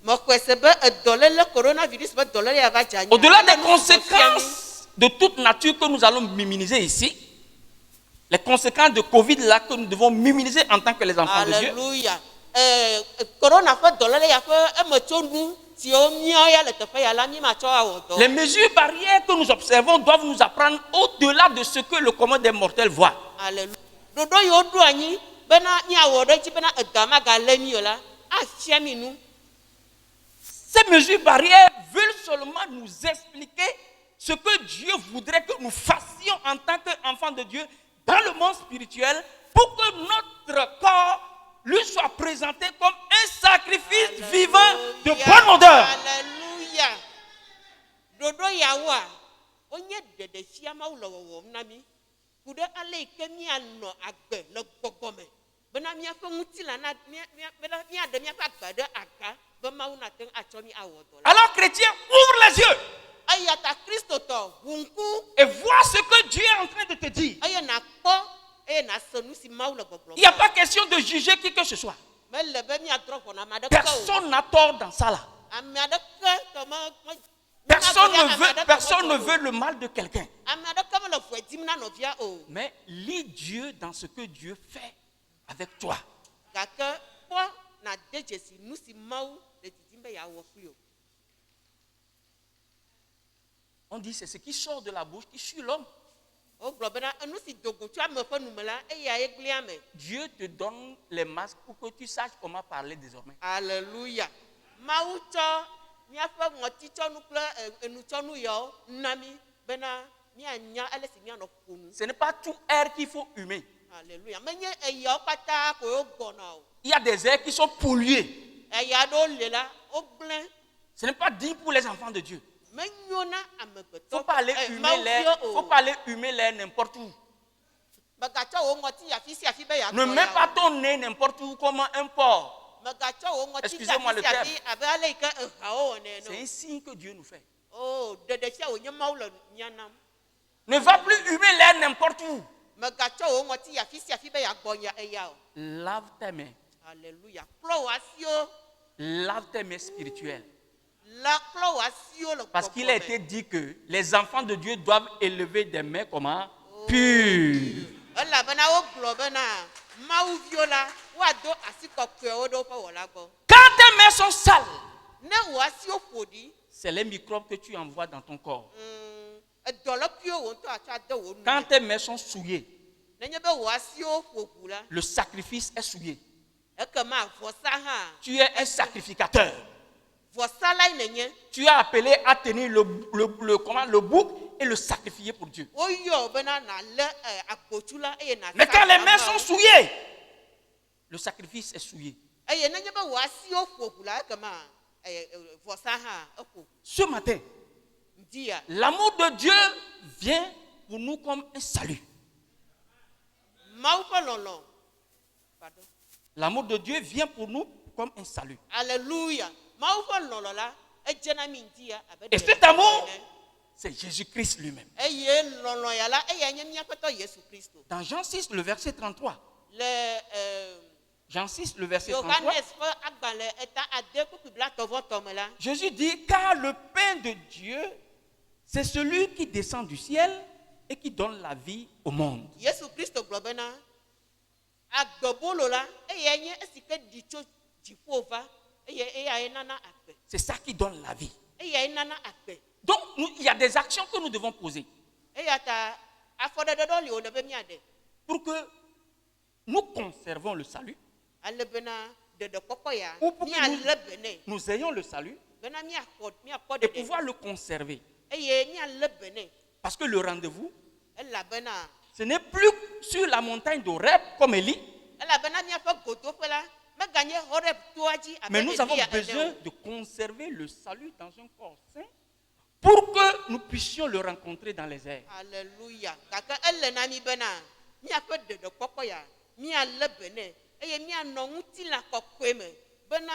Mexɔe se be edɔléle coronavirus be dɔléle ya va dze anyi. Au-delà des conséquences de toute nature que nous allons minimiser ici, les conséquences de Covid là que nous devons minimiser en tant que les enfants de Dieu, Alléluia. Corona ƒe dɔléle ya ƒe emetso siwo míawo ya le teƒe ya la mi matsɔ awɔ dɔ. les mesures barrières que nous observons doivent nous apprendre au-delà de ce que le commun des mortels voit. Alléluia. Ɖoɖo yiwo ɖo anyi bena miawɔ ɖe dzi bena ega magalé mi o la afia mi nu. Ces mesures barrières veulent seulement nous expliquer ce que Dieu voudrait que nous fassions en tant qu'enfants de Dieu dans le monde spirituel pour que notre corps lui soit présenté comme un sacrifice vivant de bonne odeur. Alléluia. Dodo yawa. Onye dede fia Mawu le wɔwɔm na mi. Ku ɖe ale yi ke mianɔ agbe le gbɔgbɔ me. Bena miaƒe ŋutilã na bena miaɖe miaƒe agba ɖe aga be Mawu nate ŋu atsɔ mi awɔ dɔ la. Alors chrétien, ouvre les yeux Eya ta kristotɔ ʋu ŋku et vois ce que Dieu est en train de te dire. eye nakpɔ eye nase nu si Mawu le gbɔgblɔm. Il n'y a pas question de juger qui que ce soit. Mele be miadrɔ ʋɔ na ame aɖeke o. Personne n'a tort dans ça là. Ame aɖeke ke me Personne ne veut le mal de quelqu'un. Ame aɖeke mele ʋɔe dim na nɔvia o. Mais lis Dieu dans ce que Dieu fait avec toi. Gake kpɔ na de dzesi nu si Mawu le didim be yeawɔ kpli o. On dit c'est ce qui sort de la bouche qui suit l'homme. Wogblɔ bena enu si do go tso ame ƒe nume la eya ye gblẽ ame. Dieu te donne les masques pour que tu saches comment parler désormais. Alléluia. Mawu tsɔ míaƒe ŋɔtitsɔnu kple enutsɔnu yawo na mi bena míanya ele si míanɔ ƒo nu. Ce n'est pas tout air qu'il faut humer. Alléluia. Menye eyawo katã ko wogbɔna o. Il y a des airs qui sont pollués. Eya ɖewo le la wogblẽ. Ce n'est pas digne pour les enfants de Dieu. Menyo na amegbetɔ. Faut pas aller humer l'air n'importe où. Megatsɔ wo ŋɔti yi afi sia afi be yeagbɔ Ne mets pas ton nez n'importe où comme un porc. Megatsɔ wo ŋɔti yi Excusez-moi le afi sia afi abe ale yi ke ehawo wɔnɛ C'est no. un signe que Dieu nous fait. Oh, ɖeɖefia wònye Mawu le mia nam. Ne va plus humer l'air n'importe où. Megatsɔ wo ŋɔti yi afi sia afi be yeagbɔ eya o. Lave tes mains. Alléluia. Kplɔ wo asiwo. Lave tes mains spirituelles. La kplɔ wo asiwo le Parce qu'il a gbɔgbɔ me. été dit que les enfants de Dieu doivent élever des mains comment? Pures. Elabena wogblɔ bena Mawuviwo la woado asi kɔkɔewo ɖe woƒe wɔla gbɔ. Quand tes mains sont sales, Ne wo asiwo ƒo ɖi, c'est les microbes que tu envoies dans ton corps. edɔlɔƒuiwo wo ŋutɔ atsɔ ade wo nu. Quand tes mains sont souillées, Nenye be wo asiwo ƒo ʋu la, le sacrifice est souillé. ekema vɔsa hã. Tu es un sacrificateur. Vɔsa lae nenye. Tu es appelé à tenir le bouc et le sacrifier pour Dieu. Woyɔ bena nalé agbotsu la eye na. Mais quand les mains sont souillées, le sacrifice est souillé. Eye nenye be wo asiwo ƒo ʋu la, ekema vɔsa hã eƒo. Ce matin, Dia. l'amour de Dieu vient pour nous comme un salut. Mawu ƒe lɔlɔ. Pardon. L'amour de Dieu vient pour nous comme un salut. Alléluia. Mawu ƒe lɔlɔ la edze na mi ŋdi ya abe Et ɖe cet amour, ene. c'est Jésus-Christ lui-même. Eye lɔlɔ ya la eya nye míaƒetɔ Yesu Kristo. Dans Jean 6, le verset 33. Le Jean 6, le verset 33. Yohanes ƒe agbalẽ eta ade kpukpu blatɔvɔ tɔme la. Jésus dit, car le pain de Dieu, c'est celui qui descend du ciel et qui donne la vie au monde. Yesu Kristo gblɔ bena agbebolo la eya nye esi ke ɖi tso dziƒo va eye eya nana agbe. C'est ça qui donne la vie. Eya nana agbe. Donc, il y a des actions que nous devons poser Eya ta afɔɖeɖe ɖewo li wòne be miaɖe. pour que nous conservons le salut, Ale bena ɖeɖekpɔkpɔ ya ou pour que mialé be nɛ. nous ayons le salut Bena miakpɔ et ɖeɖe. pouvoir le conserver. Eye mialé be nɛ. Parce que le rendez-vous, Elabena ce n'est plus sur la montagne d'Horeb comme Élie, elabena miaƒe godoƒe la meganye Horeb toa dzi abe mais nous avons Elia ene besoin o. de conserver le salut dans un corps saint pour que nous puissions le rencontrer dans les airs. Alléluia. Gake ele na mi bena miaƒe ɖeɖekpɔkpɔ ya mialé be nɛ eye mianɔ ŋutilã kɔkɔe me bena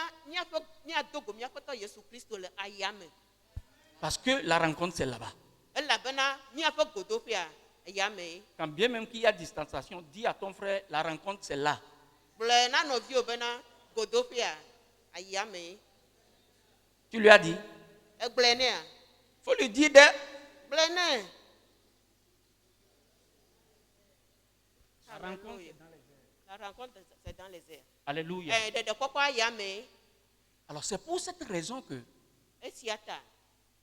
miado go miaƒetɔ Yesu Kristo le ayame. Parce que la rencontre, c'est là-bas. Elabena miaƒe godoƒea eyame. Quand bien même qu'il y a distanciation, dis à ton frère, la rencontre, c'est là. Gblɔ na nɔviwo bena godoƒea ayame. Tu lui as dit, Egblɔe nɛa. il faut lui dire de Gblɔe nɛ. la rencontre. La rencontre c'est dans les airs. Alléluia. Ɖeɖekpɔkpɔ ayame. Alors c'est pour cette raison que Esia ta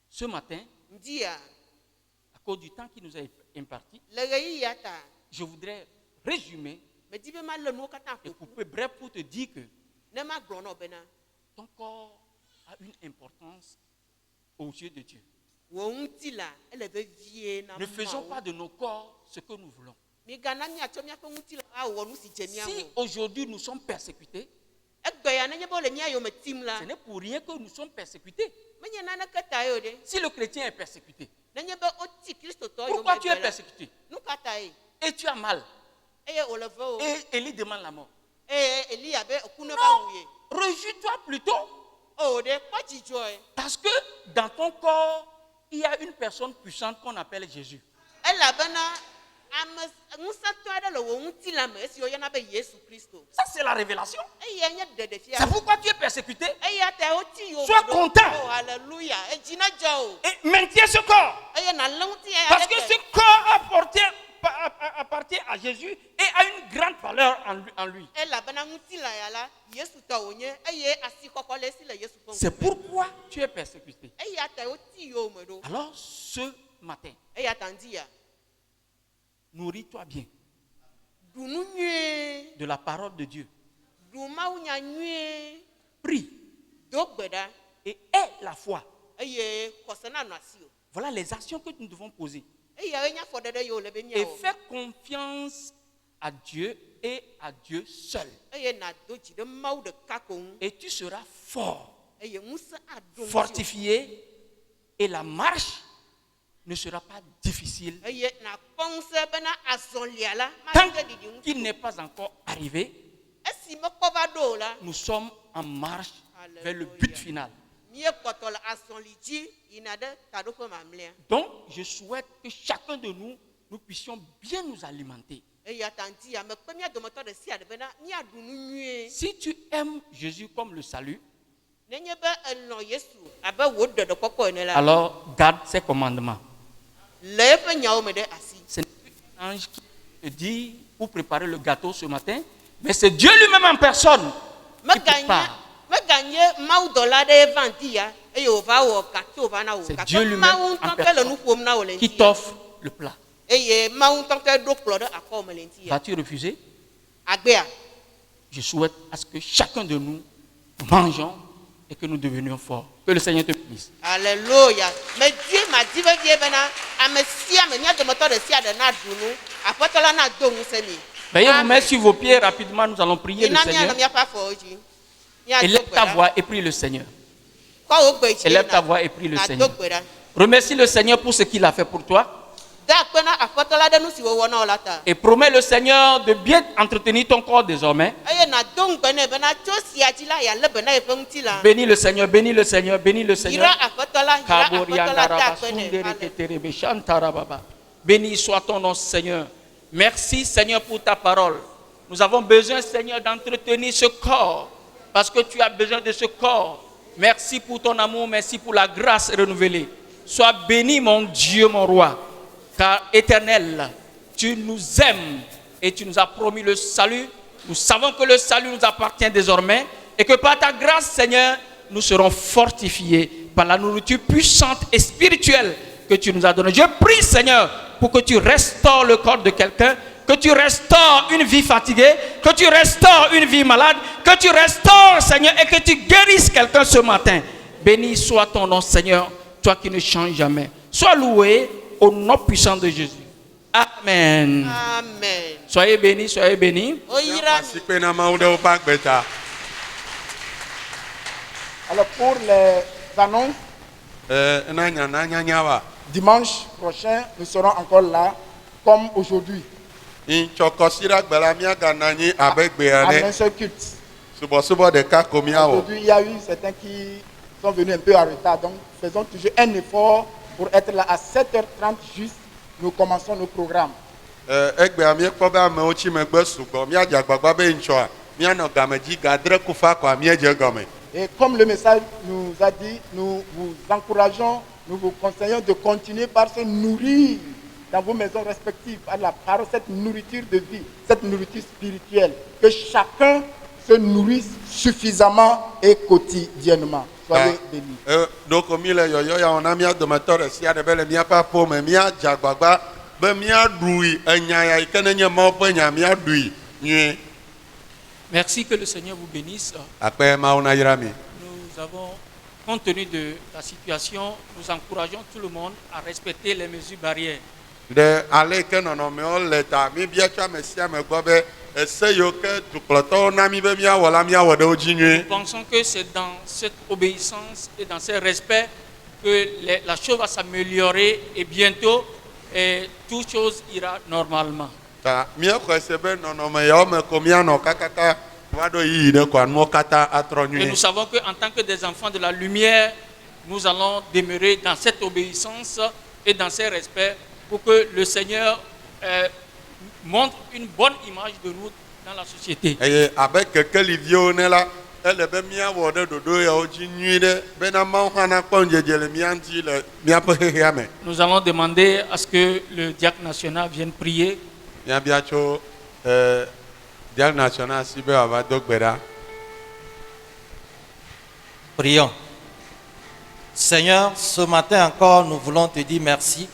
ce matin, ŋdia à cause du temps qui nous est imparti, le ɣeyiɣia ta je voudrais résumer Me di be ma le nuwo katã Et ƒoƒu. couper bref pour te dire que Ne ma gblɔ nɔ bena ton corps a une importance aux yeux de Dieu. wò ŋuti la ele vevie na Ne faisons Mawu. pas de nos corps ce que nous voulons. Migana miatsɔ miaƒe ŋuti la awɔ nu si dze Si miawo. aujourd'hui nous sommes persécutés, Egbe ya nenye be wole mia yome tim la, ce n'est pour rien que nous sommes persécutés. menye naneke ta ye o ɖe. Si le chrétien est persécuté, Nenye be woti kristotɔ yome pourquoi tu es gbe la, persécuté nu ka ta ye? et tu as mal? Eye wòle ve o. Et Élie demande la mort. Eye Elia be eku ne va Non, wu ye. réjouis-toi plutôt. O ɖe kpɔ dzidzɔe. Parce que dans ton corps, il y a une personne puissante qu'on appelle Jésus. Elabena ame ŋusẽtɔ aɖe le wò ŋuti la me esi woyɔna be Yesu Kristo. Ça, c'est la révélation. Eya nye ɖeɖefia. C'est pourquoi tu es persécuté. Eya ta woti yo. Sois content. Oh alléluia. Edzi na dzɔ o. Et maintiens ce corps. Eye na le ŋuti ya Parce que ce corps appartient à Jésus et a une grande valeur en lui. Elabena ŋuti la ya la Yesu tɔ wònye eye asixɔxɔ le esi le Yesu ƒe C'est ŋkume. pourquoi tu es persécuté. Eya ta woti yo me ɖo. Alors, ce matin, Eya ta ŋdi ya. nourris-toi bien Du nu nyuie. de la parole de Dieu. Du Mawu nya nyuie. Prie Do gbe ɖa. et aie la foi. Eye xɔse na nɔ asi o. Voilà les actions que nous devons poser. Eyawoe nye afɔɖeɖe yiwo le be Et miawɔ. fais confiance à Dieu et à Dieu seul. Eye nado dzi ɖe Mawu ɖeka ko ŋu. Et tu seras fort, Eye ŋusẽ aɖo ŋuti. fortifié, et la marche ne sera pas difficile Eye nakpɔ ŋusẽ bena azɔlia la tant mate ɖiɖi ŋuti. qu'il n'est pas encore arrivé. Esi mekpɔ va ɖo o la, Nous sommes en marche vers le but final. miekpɔtɔ le azɔli dzi yina ɖe taɖoƒe mamlɛa. Donc, je souhaite que chacun de nous, nous puissions bien nous alimenter. Eya ta ŋti ya mekpe mia dometɔ ɖe sia ɖe bena miaɖu nu nyuie. Si tu aimes Jésus comme le salut, Nenye be elɔ Yesu abe wò ɖeɖekpɔkpɔ ene la, alors garde ses commandements. le eƒe nyawo me ɖe asi. Ce n'est pas un ange qui te dit pour préparer le gâteau ce matin, mais c'est Dieu lui-même en personne qui prépare. Meganye mawudɔla ɖe va ŋdi ya eye wòva wɔ gato va na wò. C'est Gake Dieu lui-même Mawu en ŋutɔ ke le personne nu ƒom na wò le qui ŋdi ya. t'offre le plat. Eye Mawu ŋutɔ ke ɖo kplɔ ɖe akɔ me le ŋdi ya. Vas-tu refuser? Agbea. Je souhaite à ce que chacun de nous mangeons et que nous devenions forts. Que le Seigneur te bénisse. Alléluia. Medi madi vevie bena ame sia ame mia dometɔ ɖe sia ɖe na ɖu nu. Aƒetɔ la na do ŋusẽ mi. Veuillez vous mettre sur vos pieds rapidement, nous allons prier le Yina mianɔ Seigneur. miaƒe afɔwo dzi. Miado Élève gbe ta ɖa. voix et prie le Seigneur. Kɔ wò gbe dzi Élève na- ta voix et prie le nado Seigneur. gbe ɖa. Remercie le Seigneur pour ce qu'il a fait pour toi De akpe na aƒetɔ la ɖe nu si wòwɔ na wò la ta. et promets le Seigneur de bien entretenir ton corps désormais. Eye nado ŋugbe nɛ bena tso sia dzi la yalé be na yeƒe ŋuti la. Bénis le Seigneur, bénis le Seigneur, bénis le Seigneur. Yira aƒetɔ la, yira aƒetɔ la de akpe nɛ. Béni soit ton nom, Seigneur. Merci, Seigneur, pour ta parole. Nous avons besoin, Seigneur, d'entretenir ce corps parce que tu as besoin de ce corps. Merci pour ton amour, merci pour la grâce renouvelée. Sois béni, mon Dieu, mon roi, car éternel, tu nous aimes et tu nous as promis le salut. Nous savons que le salut nous appartient désormais et que par ta grâce, Seigneur, nous serons fortifiés par la nourriture puissante et spirituelle que tu nous as donnée. Je prie, Seigneur, pour que tu restaures le corps de quelqu'un, que tu restaures une vie fatiguée, que tu restaures une vie malade, que tu restaures, Seigneur, et que tu guérisses quelqu'un ce matin. Béni soit ton nom, Seigneur, toi qui ne changes jamais. Sois loué au nom puissant de Jésus. Amen. Amen. Soyez bénis, soyez bénis. Oyira Sikpe na Mawu ɖe woƒe agbe ta. Alors pour les annonces, Na nyanya wa. dimanche prochain, nous serons encore là, comme aujourd'hui, Ntsɔkɔsi ɖe agbe la míagana anyi abe gbe à ene. un seul culte. Subɔsubɔ ɖeka ko míawɔ. Aujourd'hui, il y a eu certains qui sont venus un peu en retard, donc faisons toujours un effort pour être là à 7h30 juste. Nous commençons nos programmes. Egbea míekpɔ be amewo tsi megbe sugbɔ míadze agbagba be ŋtsɔa míanɔ game dzi gadre kufa koa míedze gɔme. Et comme le message nous a dit, nous vous encourageons, nous vous conseillons de continuer par se nourrir dans vos maisons respectives à la parole, cette nourriture de vie, cette nourriture spirituelle. Que chacun se nourrisse suffisamment et quotidiennement. Soyez bénis. Doko mi le yɔyɔ ya wɔna mía dometɔ ɖe sia ɖe be le míaƒe aƒo me míadze agbagba be míaɖui enya ya yi ke ne nye Mawu ƒe nya míaɖui nyuie. Merci, que le Seigneur vous bénisse. Akpe mawu nayra mi. Nous avons, compte tenu de la situation, nous encourageons tout le monde à respecter les mesures barrières. De ale ke nɔnɔmewo le ta mi bia tso ame sia ame gbɔ be ese yiwo ke dukplɔtɔwo na mi be miawɔ la miawɔ ɖe wo dzi nyuie. Nous pensons que c'est dans cette obéissance et dans ce respect que la chose va s'améliorer et bientôt toute chose ira normalement. Ta miexɔ se be nɔnɔme yawo me ko mianɔ kakaka va ɖo yiyi ɖe koa nuwo katã atrɔ Et nous nyuie. savons qu'en tant que des enfants de la lumière, nous allons demeurer dans cette obéissance et dans ce respect pour que le Seigneur montre une bonne image de nous dans la société. Eye abe kekeliviwo ne la ele be miawɔ ɖe ɖoɖo yawo dzi nyui ɖe bena Mawu hã nakpɔ ŋudzedze le mia ŋuti le miaƒe xexea me. Nous allons demander à ce que le diacre national vienne prier. Miabia tso diacre national si be wòava do gbe ɖa. Prions. Seigneur, ce matin encore, nous voulons te dire merci.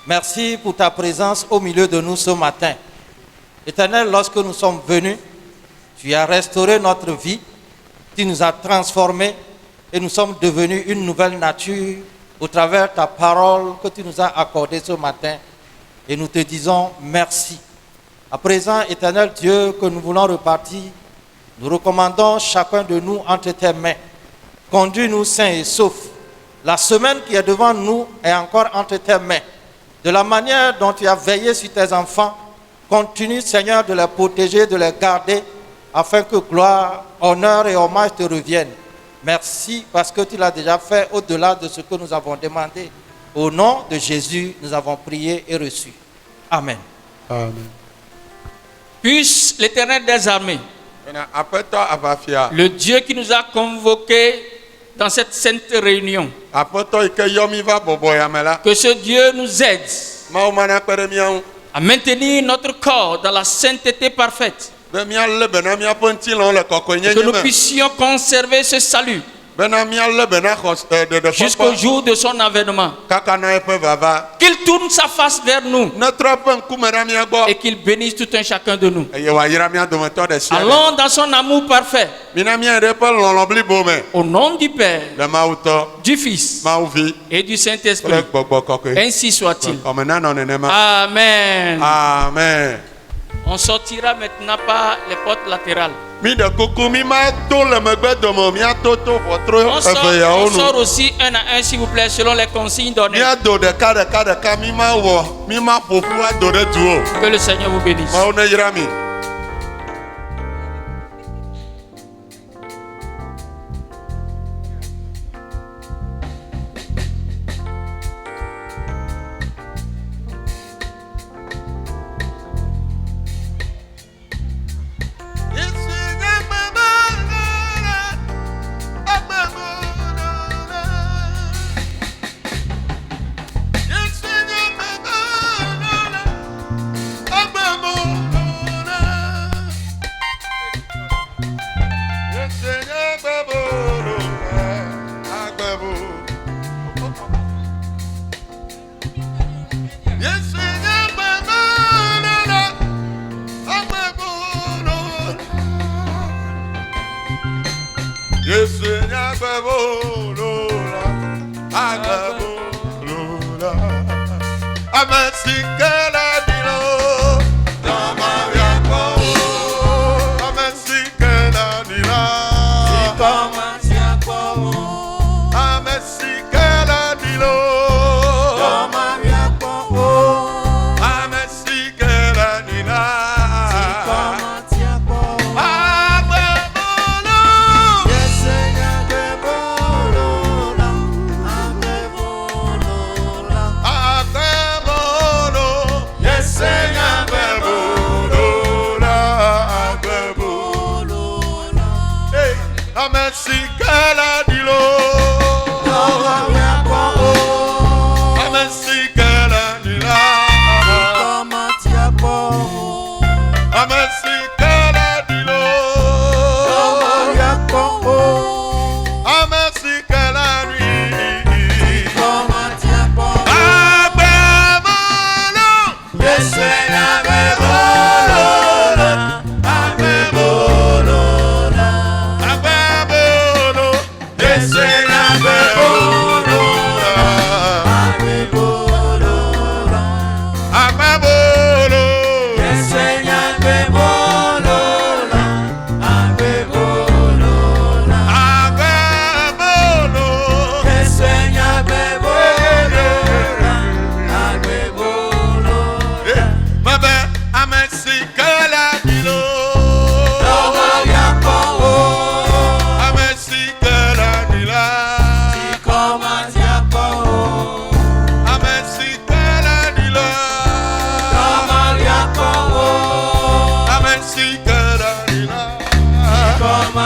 Merci pour ta présence au milieu de nous ce matin. Éternel, lorsque nous sommes venus, tu as restauré notre vie, tu nous as transformés et nous sommes devenus une nouvelle nature au travers ta parole que tu nous as accordée ce matin. Et nous te disons merci. À présent, Éternel Dieu, que nous voulons repartir, nous recommandons chacun de nous entre tes mains. Conduis-nous sains et saufs. La semaine qui est devant nous est encore entre tes mains. De la manière dont tu as veillé sur tes enfants, continue, Seigneur, de les protéger, de les garder, afin que gloire, honneur et hommage te reviennent. Merci parce que tu l'as déjà fait au-delà de ce que nous avons demandé. Au nom de Jésus, nous avons prié et reçu. Amen. Amen. Puisse l'Éternel des armées, Bena aƒetɔ aʋafia, le Dieu qui nous a convoqués dans cette sainte réunion, aƒetɔ yi ke yɔ mi va bɔbɔ ya me la, que ce Dieu nous aide Mawu ma nakpe ɖe mia ŋu à maintenir notre corps dans la sainteté parfaite, be mialé be na miaƒe ŋutilãwo le que kɔkɔenyenye nous me. puissions conserver ce salut Bena mialé be na jusqu'au ɖeɖefɔkpɔ jour de son avènement. kaka na eƒe vava. Qu'il tourne sa face vers nous Netrɔ eƒe ŋkume ɖe mia gbɔ et qu'il bénisse tout un chacun de nous. eye wòayra mia dometɔ ɖe sia ɖe. Allons dans son amour parfait, Mina miayi ɖe eƒe lɔlɔ̃ blibo me au nom du Père, le Mawu tɔ, du Fils Mawu vi et du kple Saint-Esprit. gbɔgbɔ kɔkɔe. Ainsi soit-il. Xɔme nanɔ nenema. Amen. Amen. On sortira maintenant par les portes latérales. Mi ɖe kuku mi ma to le megbe dome miato to ʋɔtro On sort, eve yawo on sort nu. aussi un à un, s'il vous plaît, selon les consignes données. Miado ɖeka mi ma wɔ mi ma ƒoƒu ado ɖe du o. Que le Seigneur vous bénisse. Mawu ne yra mi. Yes,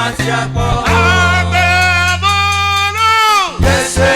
Matiakpo. Abebolo. Yese